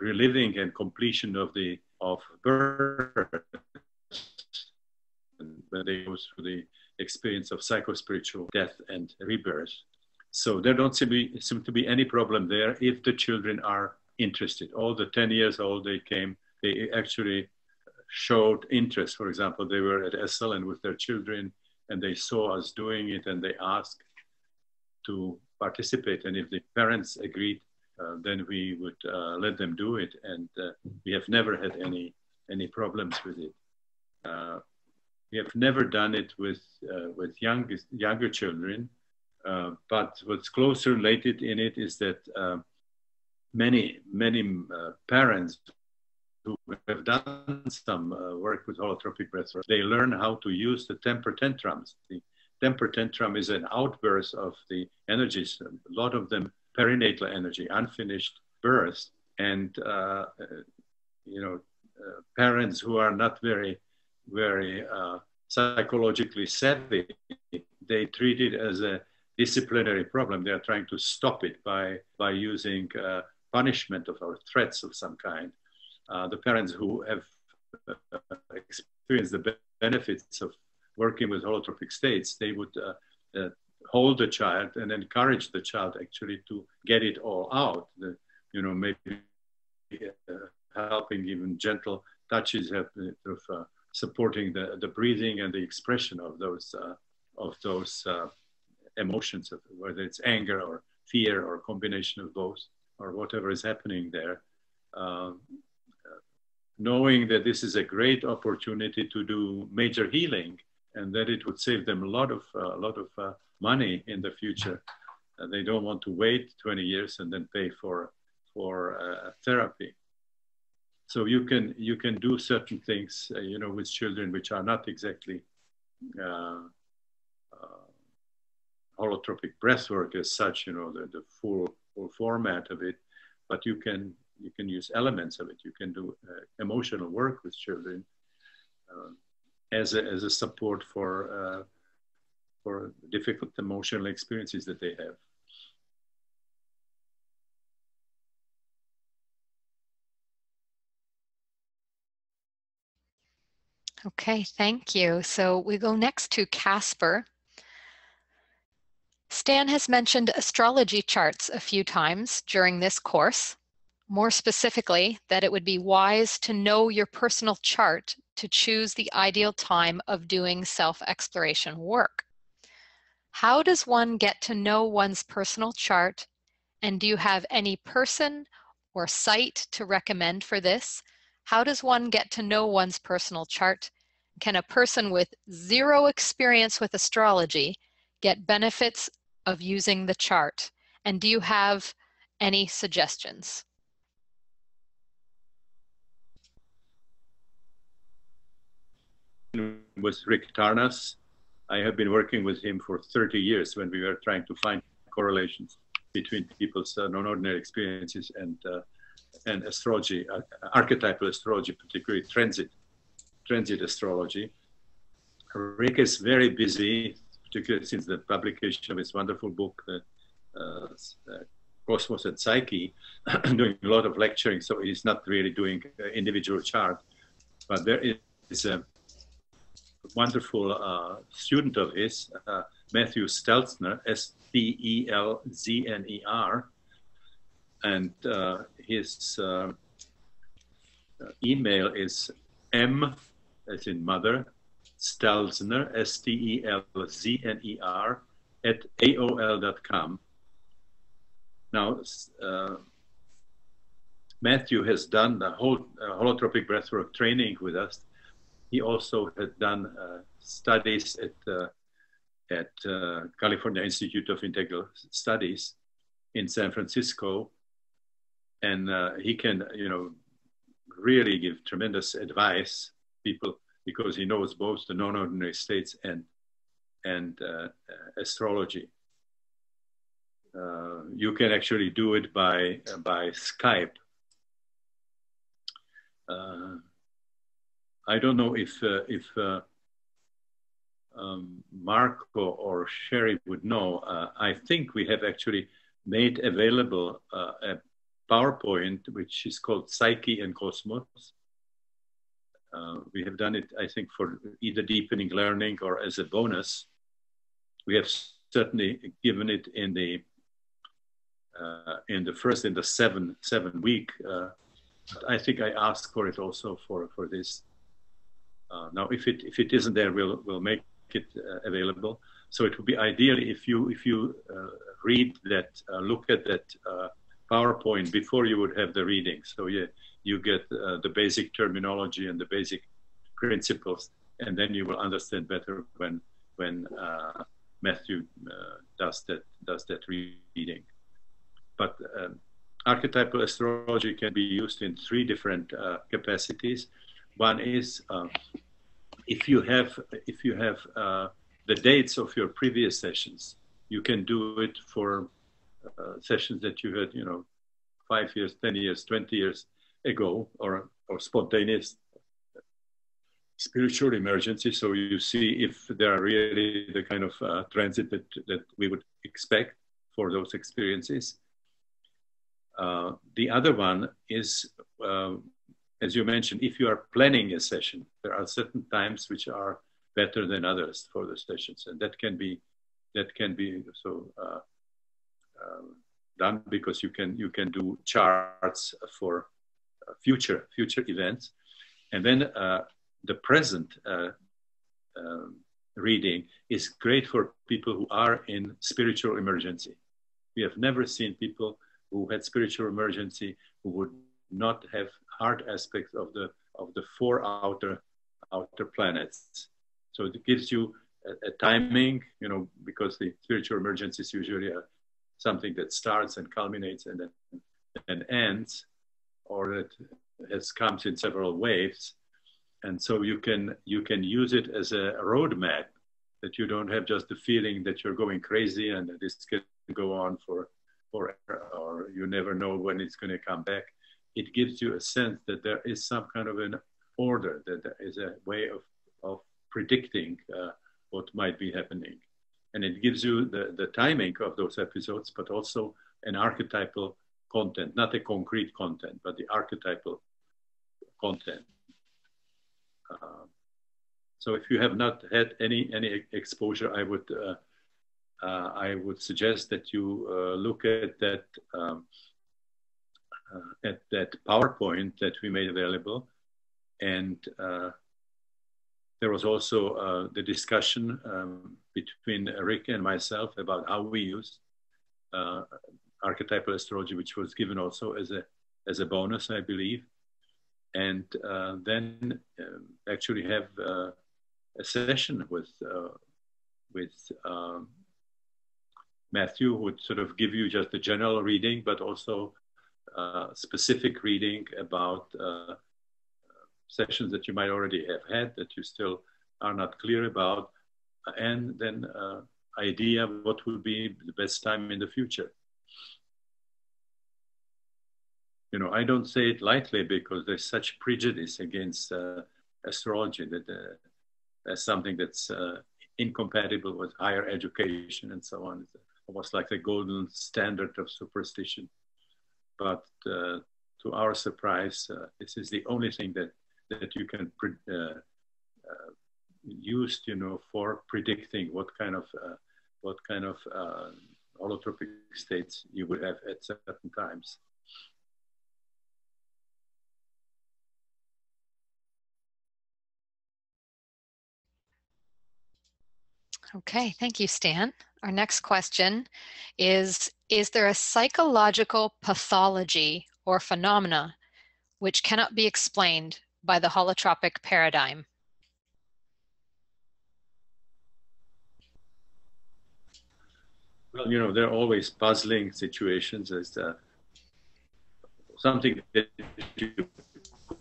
A: reliving and completion of birth, when they go through the experience of psychospiritual death and rebirth. So there don't seem to be any problem there if the children are interested. All the 10 years old they came, they actually showed interest. For example, they were at Esselen with their children and they saw us doing it and they asked to participate. And if the parents agreed, then we would let them do it. And we have never had any problems with it. We have never done it with younger children. But what's closely related in it is that many parents who have done some work with holotropic breathwork, they learn how to use the temper tantrums. The temper tantrum is an outburst of the energies, a lot of them perinatal energy, unfinished birth, and parents who are not very psychologically savvy, they treat it as a disciplinary problem. They are trying to stop it by using punishment or threats of some kind. The parents who have experienced the benefits of working with holotropic states, they would hold the child and encourage the child actually to get it all out. Maybe helping, even gentle touches, supporting the breathing and the expression of those emotions, whether it's anger or fear or combination of both or whatever is happening there. Knowing that this is a great opportunity to do major healing and that it would save them a lot of money in the future. They don't want to wait 20 years and then pay for therapy. So you can do certain things, with children which are not exactly holotropic breathwork as such, the full format of it, but you can use elements of it. You can do emotional work with children as a support for difficult emotional experiences that they have.
B: Okay, thank you. So we go next to Casper. Stan has mentioned astrology charts a few times during this course. More specifically, that it would be wise to know your personal chart to choose the ideal time of doing self-exploration work. How does one get to know one's personal chart, and do you have any person or site to recommend for this? How does one get to know one's personal chart? Can a person with zero experience with astrology get benefits of using the chart? And do you have any suggestions?
A: With Rick Tarnas, I have been working with him for 30 years when we were trying to find correlations between people's non-ordinary experiences and astrology, archetypal astrology, particularly transit astrology. Rick is very busy, particularly since the publication of his wonderful book, Cosmos and Psyche, doing a lot of lecturing, so he's not really doing individual chart. But there is a wonderful student of his, Matthew Stelzner, Stelzner, and his email is M, as in mother, Stelzner, Stelzner, at AOL.com. Now, Matthew has done the whole holotropic breathwork training with us. He also had done studies at California Institute of Integral Studies in San Francisco, and he can, really give tremendous advice people because he knows both the non-ordinary states and astrology. You can actually do it by Skype. I don't know if Marco or Sherry would know. I think we have actually made available a PowerPoint, which is called Psyche and Cosmos. We have done it, I think, for either deepening learning or as a bonus. We have certainly given it in the seven week. I think I asked for it also for this. Now, if it isn't there, we'll make it available. So it would be ideally if you read that, look at that PowerPoint before you would have the reading. So you get the basic terminology and the basic principles, and then you will understand better when Matthew does that reading. But archetypal astrology can be used in three different capacities. One is if you have the dates of your previous sessions, you can do it for sessions that you had, 5 years, 10 years, 20 years ago, or spontaneous spiritual emergency. So you see if there are really the kind of transit that we would expect for those experiences. The other one is, as you mentioned, if you are planning a session, there are certain times which are better than others for the sessions, and that can be so done because you can do charts for future events, and then the present reading is great for people who are in spiritual emergency. We have never seen people who had spiritual emergency who would not have hard aspects of the four outer planets. So it gives you a timing, because the spiritual emergency is usually something that starts and culminates and then ends, or that comes in several waves. And so you can use it as a roadmap, that you don't have just the feeling that you're going crazy and that this can go on forever, or you never know when it's going to come back. It gives you a sense that there is some kind of an order, that there is a way of predicting what might be happening. And it gives you the timing of those episodes, but also an archetypal content, not a concrete content, but the archetypal content. So if you have not had any exposure, I would suggest that you look at that PowerPoint that we made available. And there was also the discussion between Rick and myself about how we use archetypal astrology, which was given also as a bonus, I believe. And then actually have a session with Matthew, who would sort of give you just a general reading, but also specific reading about sessions that you might already have had that you still are not clear about, and then idea what would be the best time in the future. I don't say it lightly because there's such prejudice against astrology that as something that's incompatible with higher education and so on. It's almost like the golden standard of superstition. But to our surprise, this is the only thing that you can use, for predicting what kind of holotropic states you would have at certain times.
B: Okay, thank you, Stan. Our next question is there a psychological pathology or phenomena which cannot be explained by the holotropic paradigm?
A: Well, you know, there are always puzzling situations as something that you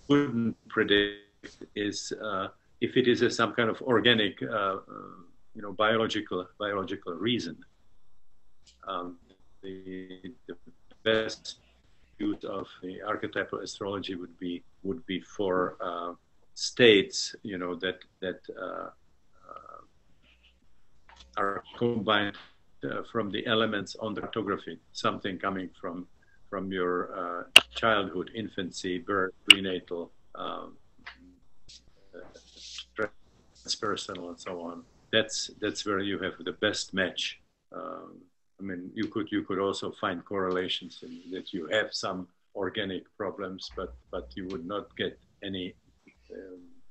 A: couldn't predict is if it is some kind of organic, you know, biological reason. The best use of the archetypal astrology would be for states, you know, that are combined from the elements on the cartography, something coming from your childhood, infancy, birth, prenatal, transpersonal, and so on. That's where you have the best match. I mean, you could also find correlations in that you have some organic problems, but you would not get any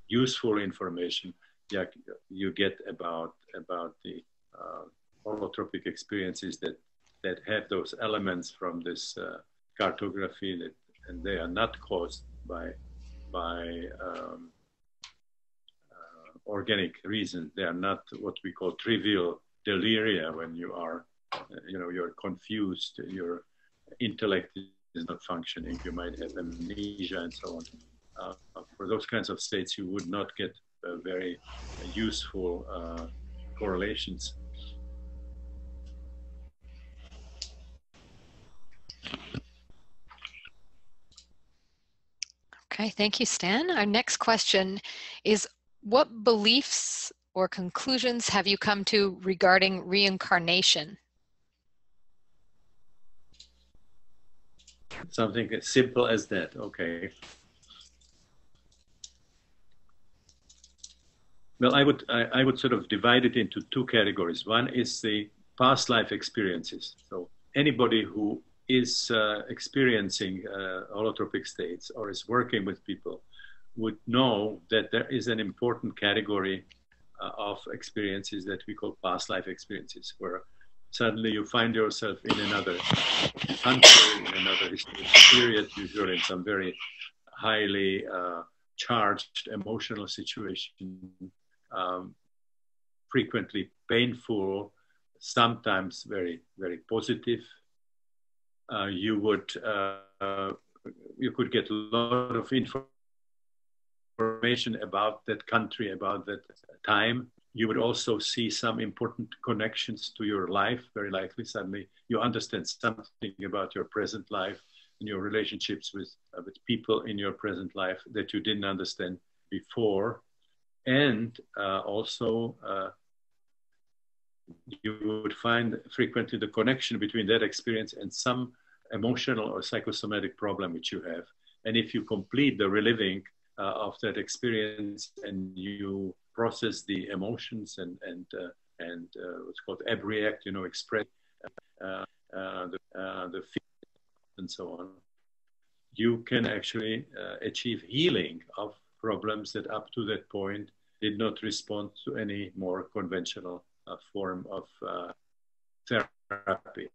A: useful information you get about the holotropic experiences that have those elements from this cartography and they are not caused by organic reasons. They are not what we call trivial deliria when you are, you know, you're confused, your intellect is not functioning, you might have amnesia and so on. For those kinds of states, you would not get very useful correlations.
B: Okay, thank you, Stan. Our next question is, what beliefs or conclusions have you come to regarding reincarnation?
A: Something as simple as that, okay. Well, I would sort of divide it into two categories. One is the past life experiences. So anybody who is experiencing holotropic states or is working with people would know that there is an important category of experiences that we call past life experiences, where suddenly you find yourself in another country, in another historical period, usually in some very highly charged emotional situation, frequently painful, sometimes very, very positive. You could get a lot of information about that country, about that time. You would also see some important connections to your life, very likely. Suddenly you understand something about your present life and your relationships with people in your present life that you didn't understand before. And also you would find frequently the connection between that experience and some emotional or psychosomatic problem which you have. And if you complete the reliving of that experience and you process the emotions and what's called abreact, you know, express the feelings and so on, you can actually achieve healing of problems that up to that point did not respond to any more conventional form of therapy.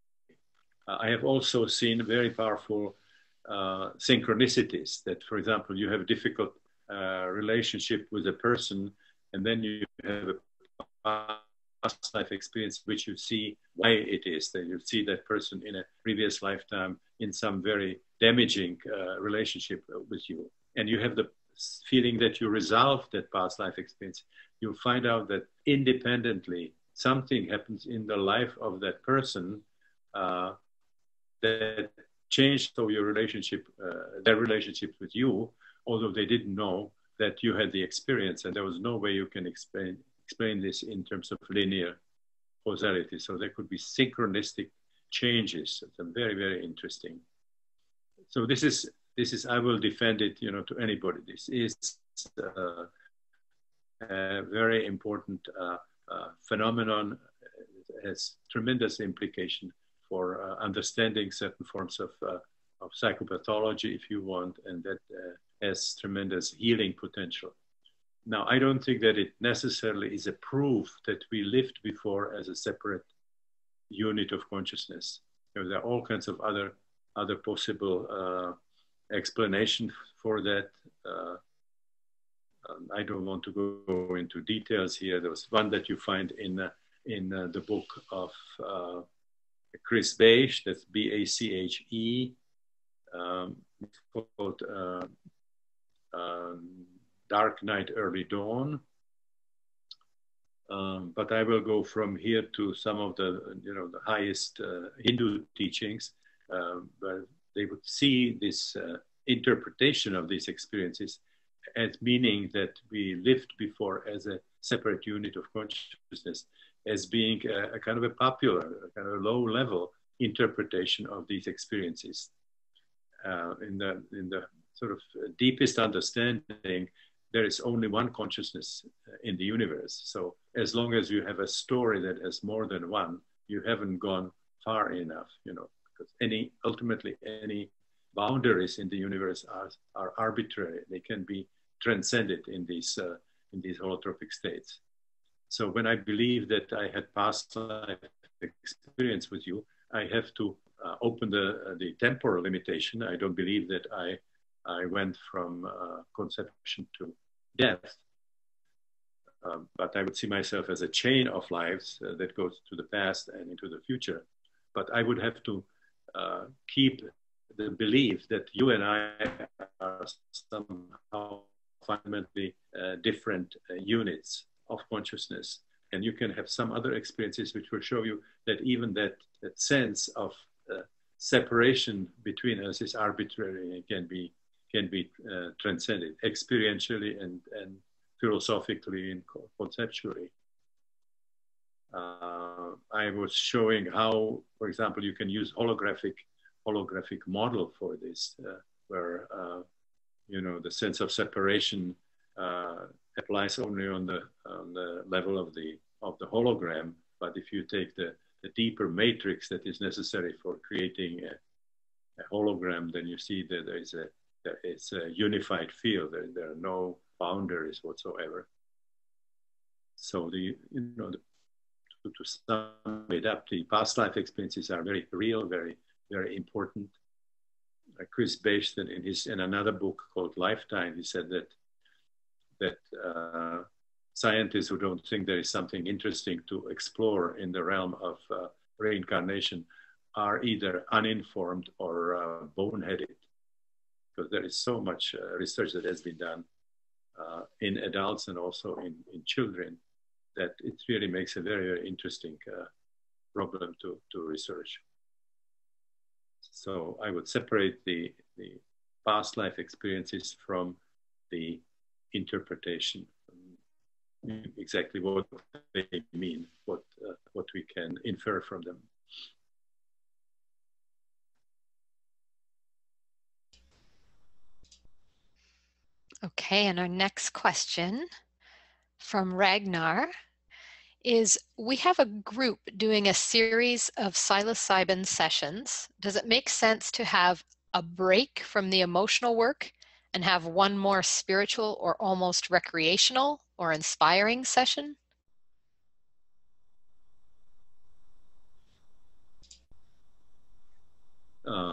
A: I have also seen very powerful synchronicities that, for example, you have a difficult relationship with a person, and then you have a past life experience which you see why it is that you see that person in a previous lifetime in some very damaging relationship with you, and you have the feeling that you resolve that past life experience. You find out that independently something happens in the life of that person that changed so your relationship, their relationship with you, although they didn't know that you had the experience, and there was no way you can explain this in terms of linear causality. So there could be synchronistic changes. It's very, very interesting. So this is I will defend it, you know, to anybody. This is a very important phenomenon. It has tremendous implication for understanding certain forms of psychopathology, if you want, and that has tremendous healing potential. Now, I don't think that it necessarily is a proof that we lived before as a separate unit of consciousness. There are all kinds of other possible explanations for that. I don't want to go into details here. There was one that you find in the book of Chris Bache, that's B-A-C-H-E. It's called Dark Night, Early Dawn. But I will go from here to some of the, the highest Hindu teachings, where they would see this interpretation of these experiences as meaning that we lived before as a separate unit of consciousness, as being a kind of a popular, a kind of a low-level interpretation of these experiences. In the sort of deepest understanding, there is only one consciousness in the universe. So as long as you have a story that has more than one, you haven't gone far enough, because ultimately any boundaries in the universe are arbitrary. They can be transcended in these holotropic states. So when I believe that I had past life experience with you, I have to open the temporal limitation. I don't believe that I went from conception to death, but I would see myself as a chain of lives that goes to the past and into the future. But I would have to keep the belief that you and I are somehow fundamentally different units of consciousness. And you can have some other experiences which will show you that even that sense of separation between us is arbitrary and can be transcended experientially and philosophically and conceptually. I was showing how, for example, you can use holographic model for this, where the sense of separation applies only on the level of the hologram. But if you take the deeper matrix that is necessary for creating a hologram, then you see that it's a unified field. There are no boundaries whatsoever. So to sum it up, the past life experiences are very real, very, very important. Chris Bache, in another book called Lifetime, he said that scientists who don't think there is something interesting to explore in the realm of reincarnation are either uninformed or boneheaded, because there is so much research that has been done in adults and also in children, that it really makes a very, very interesting problem to research. So I would separate the past life experiences from the interpretation, exactly what they mean, what we can infer from them.
B: Okay, and our next question from Ragnar is, we have a group doing a series of psilocybin sessions. Does it make sense to have a break from the emotional work and have one more spiritual or almost recreational or inspiring session?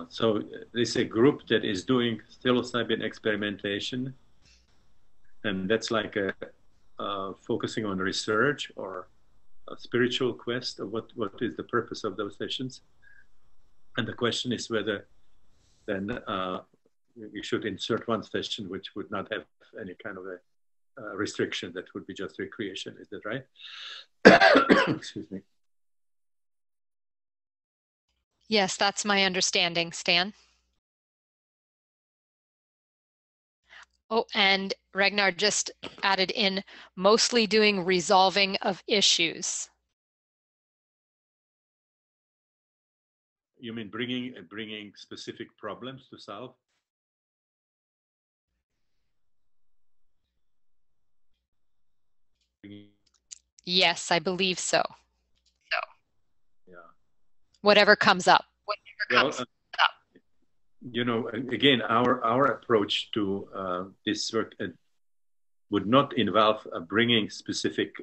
A: So there's a group that is doing psilocybin experimentation, and that's like focusing on research or a spiritual quest, or what is the purpose of those sessions. And the question is whether then we should insert one session which would not have any kind of a restriction, that would be just recreation. Is that right? Excuse me.
B: Yes, that's my understanding, Stan. Oh, and Ragnar just added in, mostly doing resolving of issues.
A: You mean bringing specific problems to solve?
B: Yes, I believe so.
A: Yeah.
B: Whatever comes up.
A: Again, our approach to this work would not involve bringing specific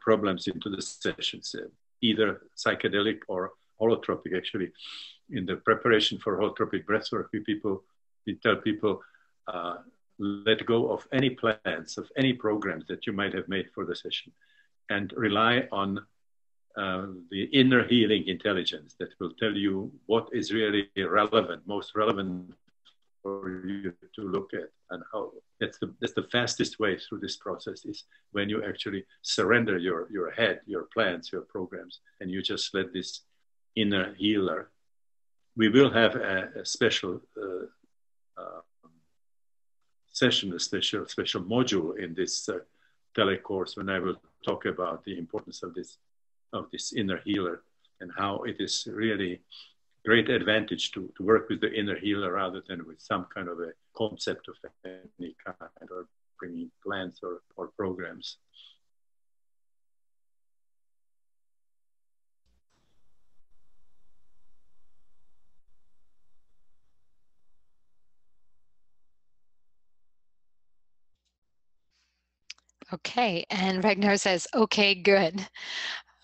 A: problems into the sessions, either psychedelic or holotropic. Actually, in the preparation for holotropic breathwork, we tell people, let go of any plans, of any programs that you might have made for the session, and rely on the inner healing intelligence that will tell you what is really relevant, most relevant for you to look at, and how. That's the fastest way through this process, is when you actually surrender your head, your plans, your programs, and you just let this inner healer. We will have a special session, a special module in this telecourse, when I will talk about the importance of this inner healer, and how it is really great advantage to work with the inner healer rather than with some kind of a concept of any kind, or bringing plans or programs.
B: Okay, and Ragnar says, okay, good.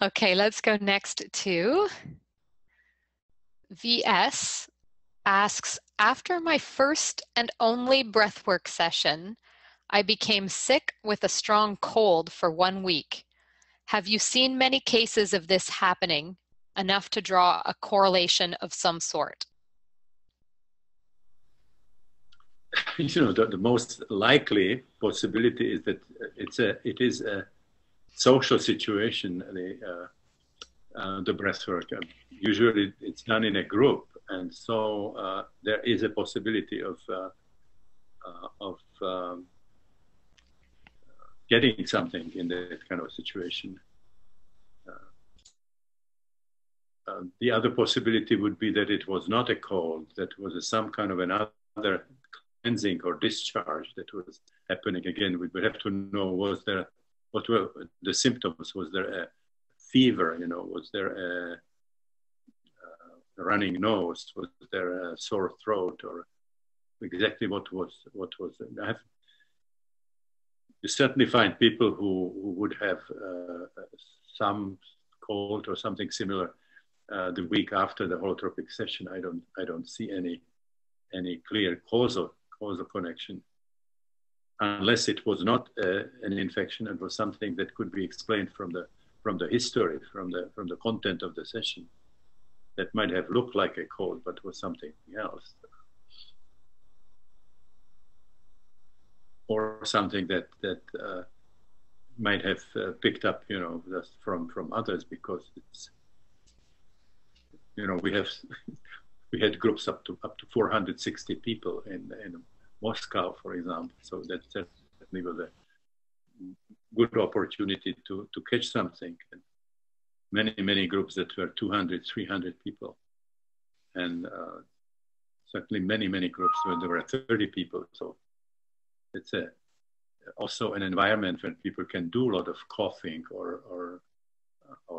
B: Okay, let's go next to VS asks, after my first and only breathwork session, I became sick with a strong cold for 1 week. Have you seen many cases of this happening, enough to draw a correlation of some sort?
A: You know, the most likely possibility is that it is a social situation, the breathwork. Usually it's done in a group, and so there is a possibility of getting something in that kind of situation. The other possibility would be that it was not a cold, that was some kind of another cleansing or discharge that was happening. Again, we would have to know, what were the symptoms? Was there a fever? You know, was there a running nose? Was there a sore throat? Or exactly what was? You certainly find people who would have some cold or something similar the week after the holotropic session. I don't see any clear causal connection, unless it was not an infection. It was something that could be explained from the history, from the content of the session, that might have looked like a cold, but was something else, or something that might have picked up, you know, just from others, because it's, you know, we had groups up to 460 people in Moscow, for example. So that certainly was a good opportunity to catch something. And many groups that were 200, 300 people, and certainly many groups where there were 30 people. So it's also an environment where people can do a lot of coughing or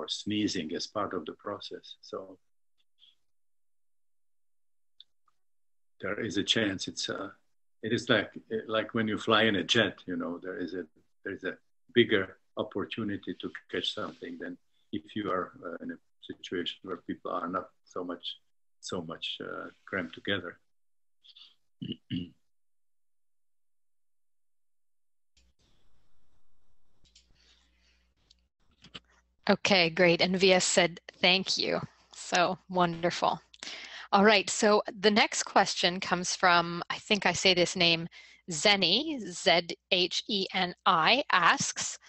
A: sneezing as part of the process. So there is a chance. It is like when you fly in a jet, you know, there is a bigger opportunity to catch something than if you are in a situation where people are not so much crammed together.
B: Okay, great. And VS said, thank you. So wonderful. All right, so the next question comes from, I think I say this name, Zeni, Z-H-E-N-I, asks,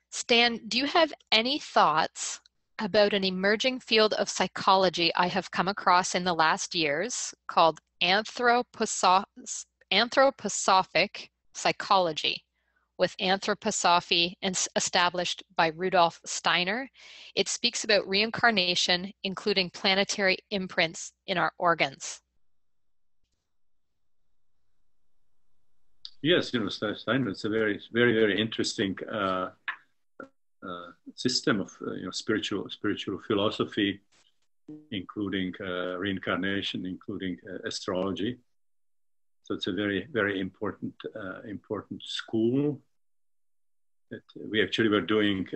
B: Stan, do you have any thoughts about an emerging field of psychology I have come across in the last years called anthroposophic psychology, with anthroposophy established by Rudolf Steiner? It speaks about reincarnation, including planetary imprints in our organs.
A: Yes, you know, Steiner, it's a very interesting system of spiritual philosophy, including reincarnation, including astrology. So it's a very, very important, important school. That we actually were doing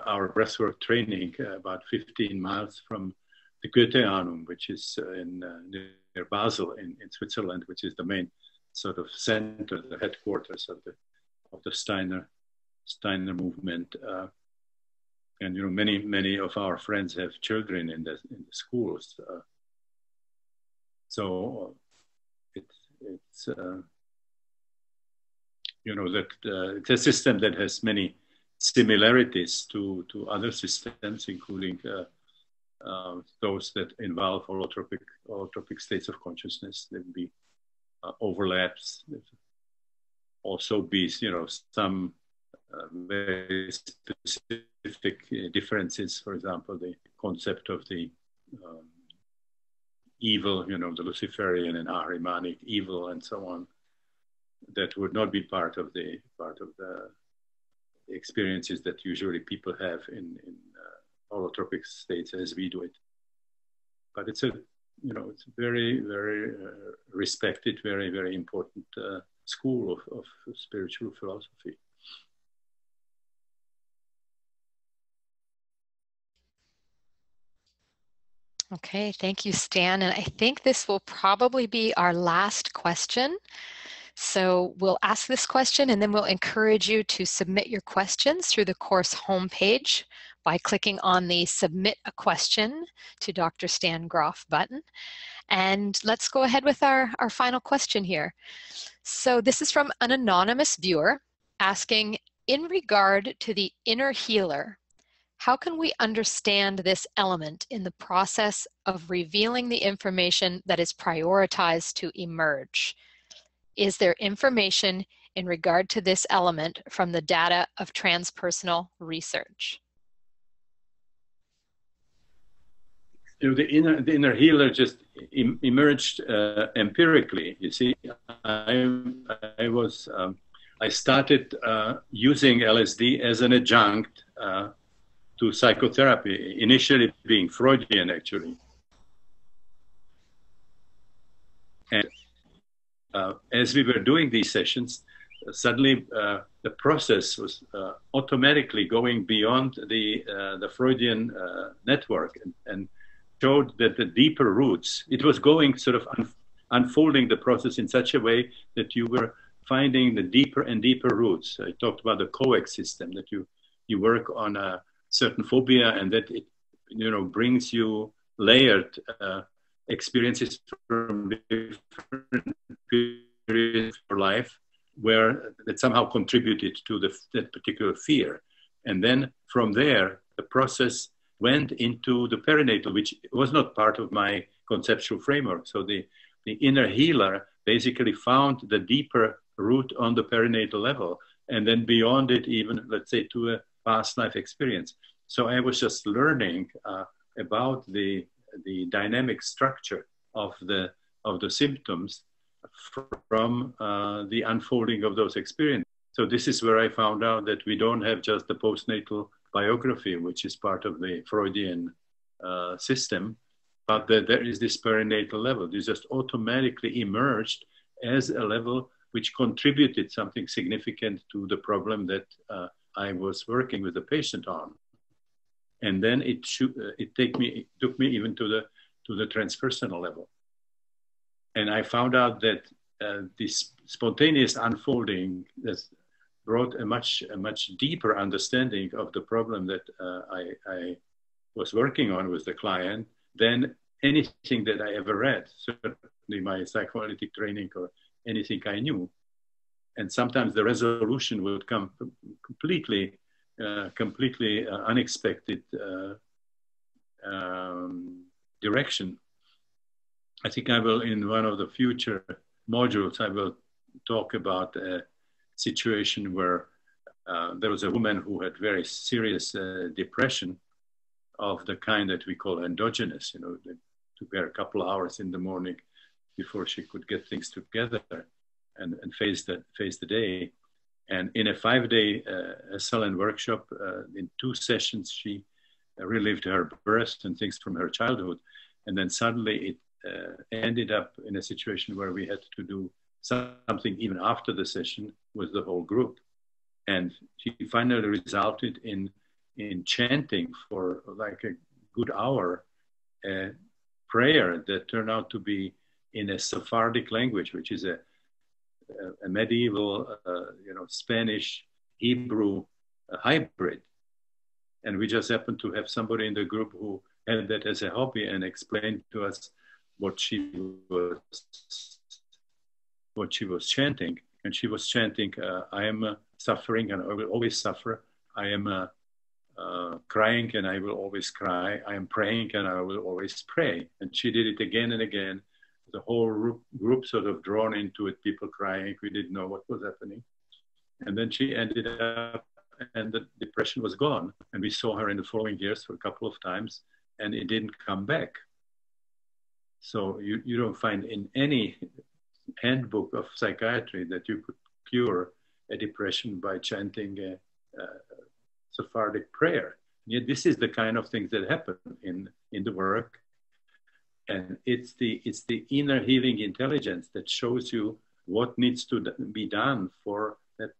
A: our breathwork training about 15 miles from the Goetheanum, which is near Basel in Switzerland, which is the main sort of center, the headquarters of the Steiner movement. And you know, many of our friends have children in the schools. So it's you know, that it's a system that has many similarities to other systems, including those that involve holotropic states of consciousness. There will be overlaps. There'll also be, you know, some very specific differences. For example, the concept of the evil, you know, the Luciferian and Ahrimanic evil, and so on, that would not be part of the experiences that usually people have in holotropic states as we do it. But it's a, you know, it's a very, very respected, very, very important school of spiritual philosophy.
B: Okay, thank you, Stan. And I think this will probably be our last question. So we'll ask this question and then we'll encourage you to submit your questions through the course homepage by clicking on the Submit a Question to Dr. Stan Grof button. And let's go ahead with our final question here. So this is from an anonymous viewer asking, in regard to the inner healer, how can we understand this element in the process of revealing the information that is prioritized to emerge? Is there information in regard to this element from the data of transpersonal research?
A: You know, the inner healer just emerged empirically. You see, I started using LSD as an adjunct to psychotherapy, initially being Freudian, actually. And as we were doing these sessions, suddenly the process was automatically going beyond the Freudian network and showed that the deeper roots, it was going sort of unfolding the process in such a way that you were finding the deeper and deeper roots. I talked about the COEX system, that you work on a certain phobia, and that it, you know, brings you layered experiences from different periods of life where that somehow contributed to that particular fear. And then from there, the process went into the perinatal, which was not part of my conceptual framework. So the inner healer basically found the deeper root on the perinatal level, and then beyond it, even, let's say, to a past life experience. So I was just learning about the dynamic structure of the symptoms from the unfolding of those experiences. So this is where I found out that we don't have just the postnatal biography, which is part of the Freudian system, but that there is this perinatal level. This just automatically emerged as a level which contributed something significant to the problem that I was working with the patient on. And then it took me even to the transpersonal level. And I found out that this spontaneous unfolding has brought a much deeper understanding of the problem that I was working on with the client than anything that I ever read, certainly my psychoanalytic training or anything I knew. And sometimes the resolution would come completely unexpected direction. I think I will, in one of the future modules, I will talk about a situation where there was a woman who had very serious depression of the kind that we call endogenous, you know, that took her a couple of hours in the morning before she could get things together and face the day. And in a 5-day SLN workshop, in 2 sessions, she relived her birth and things from her childhood. And then suddenly ended up in a situation where we had to do something even after the session with the whole group. And she finally resulted in chanting for like a good hour a prayer that turned out to be in a Sephardic language, which is a medieval, Spanish, Hebrew hybrid. And we just happened to have somebody in the group who had that as a hobby and explained to us what she was chanting. And she was chanting, I am suffering and I will always suffer. I am crying and I will always cry. I am praying and I will always pray. And she did it again and again. The whole group sort of drawn into it, people crying. We didn't know what was happening. And then she ended up, and the depression was gone. And we saw her in the following years for a couple of times, and it didn't come back. So you don't find in any handbook of psychiatry that you could cure a depression by chanting a Sephardic prayer. And yet this is the kind of things that happen in the work. And it's the inner healing intelligence that shows you what needs to be done for that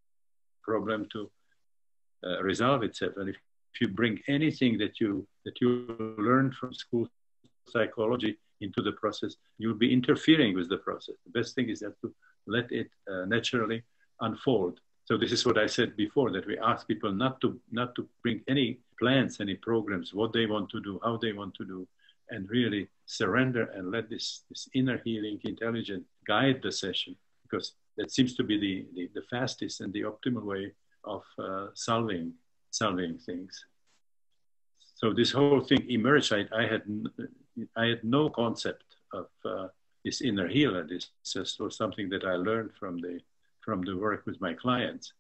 A: problem to resolve itself. And if you bring anything that you learned from school psychology into the process, you'll be interfering with the process. The best thing is that to let it naturally unfold. So this is what I said before, that we ask people not to bring any plans, any programs, what they want to do, how they want to do, and really surrender and let this inner healing intelligence guide the session, because that seems to be the fastest and the optimal way of solving things. So this whole thing emerged. I had no concept of this inner healer. This just was something that I learned from the work with my clients.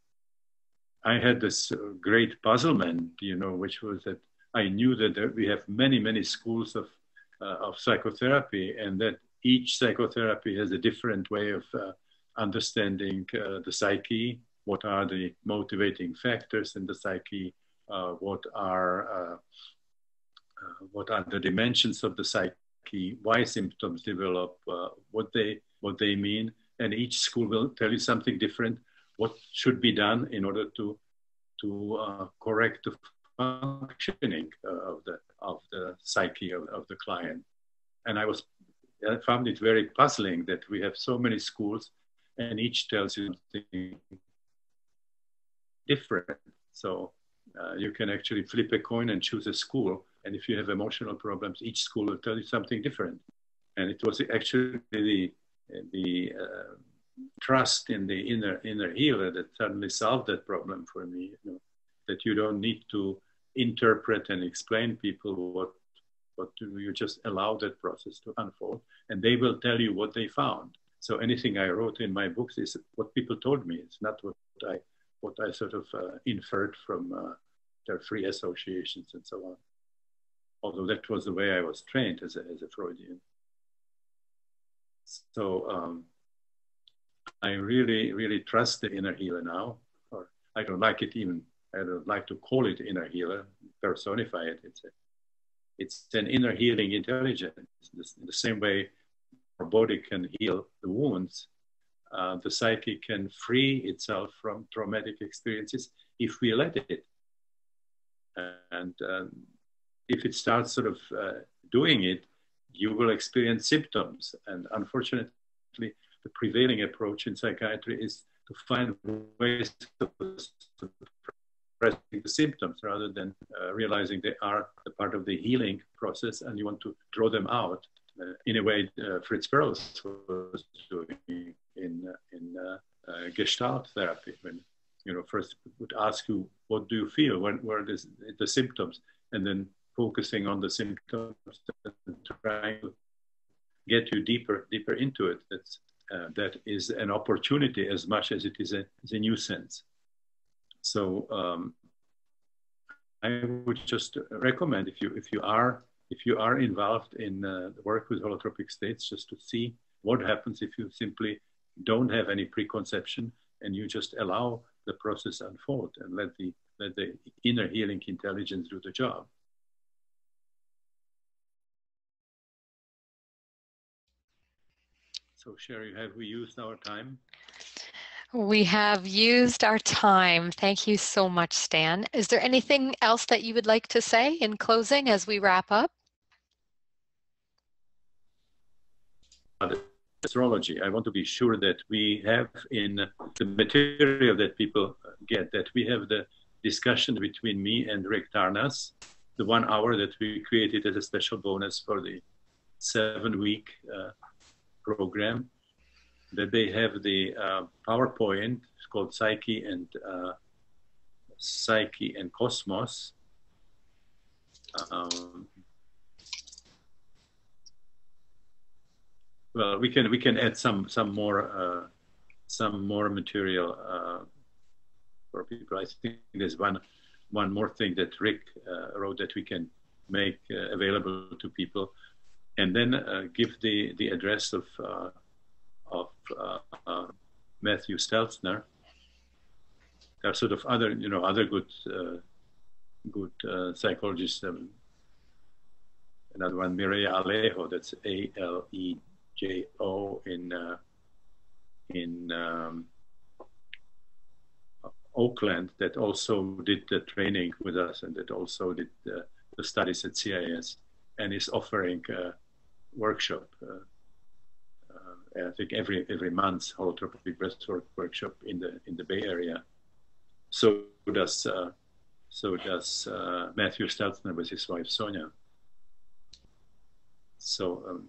A: I had this great puzzlement, which was that I knew that we have many schools of psychotherapy, and that each psychotherapy has a different way of understanding the psyche. What are the motivating factors in the psyche? What are the dimensions of the psyche? Why symptoms develop? What they mean? And each school will tell you something different. What should be done in order to correct the functioning of the psyche of the client. And I found it very puzzling that we have so many schools, and each tells you something different. So you can actually flip a coin and choose a school. And if you have emotional problems, each school will tell you something different. And it was actually the trust in the inner healer that suddenly solved that problem for me. That you don't need to interpret and explain people what do. You just allow that process to unfold, and they will tell you what they found. So anything I wrote in my books is what people told me. It's not what I sort of inferred from their free associations and so on. Although that was the way I was trained as a Freudian. So I really trust the inner healer now. Or I don't like to call it inner healer, personify it. It's an inner healing intelligence. In the same way our body can heal the wounds, the psyche can free itself from traumatic experiences if we let it. And if it starts sort of doing it, you will experience symptoms. And unfortunately, the prevailing approach in psychiatry is to find ways to suppressing the symptoms rather than realizing they are a part of the healing process, and you want to draw them out in a way Fritz Perls was doing in Gestalt therapy. When first would ask you, what do you feel? What are the symptoms? And then focusing on the symptoms and trying to get you deeper into it. That is an opportunity as much as it is a nuisance. So I would just recommend, if you are involved in the work with holotropic states, just to see what happens if you simply don't have any preconception and you just allow the process unfold and let the inner healing intelligence do the job. So Sherry, have we used our time?
B: We have used our time. Thank you so much, Stan. Is there anything else that you would like to say in closing as we wrap up?
A: Astrology. I want to be sure that we have in the material that people get, that we have the discussion between me and Rick Tarnas, the 1 hour that we created as a special bonus for the 7-week program, that they have the PowerPoint. It's called Psyche and Cosmos. Well, we can add some more material for people. I think there's one more thing that Rick wrote that we can make available to people, and then give the address of Matthew Stelzner. There are sort of other good psychologists. Another one, Mireya Alejo. That's Alejo in Oakland, that also did the training with us and that also did the studies at CIS and is offering a workshop. I think every month, holotropic breathwork workshop in the Bay Area. So does Matthew Stelzner with his wife Sonia. So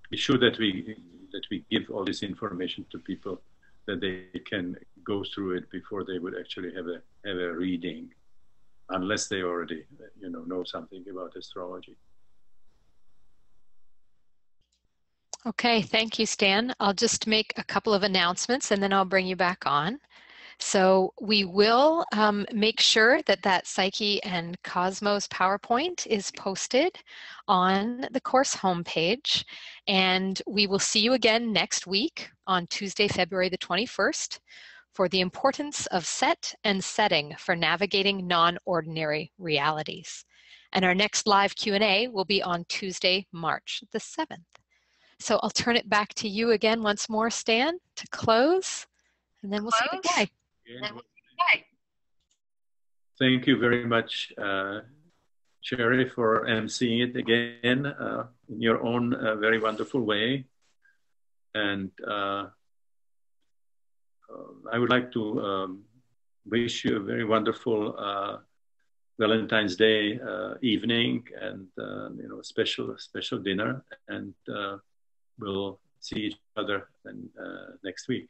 A: be sure that we give all this information to people, that they can go through it before they would actually have a reading, unless they already know something about astrology.
B: Okay, thank you, Stan. I'll just make a couple of announcements and then I'll bring you back on. So we will make sure that Psyche and Cosmos PowerPoint is posted on the course homepage, and we will see you again next week on Tuesday, February the 21st for the importance of set and setting for navigating non-ordinary realities. And our next live Q&A will be on Tuesday, March the 7th. So I'll turn it back to you again once more, Stan, to close, and then we'll say goodbye.
A: Thank you very much, Sherry, for emceeing it again in your own very wonderful way. And I would like to wish you a very wonderful Valentine's Day evening and special dinner. And we'll see each other next week.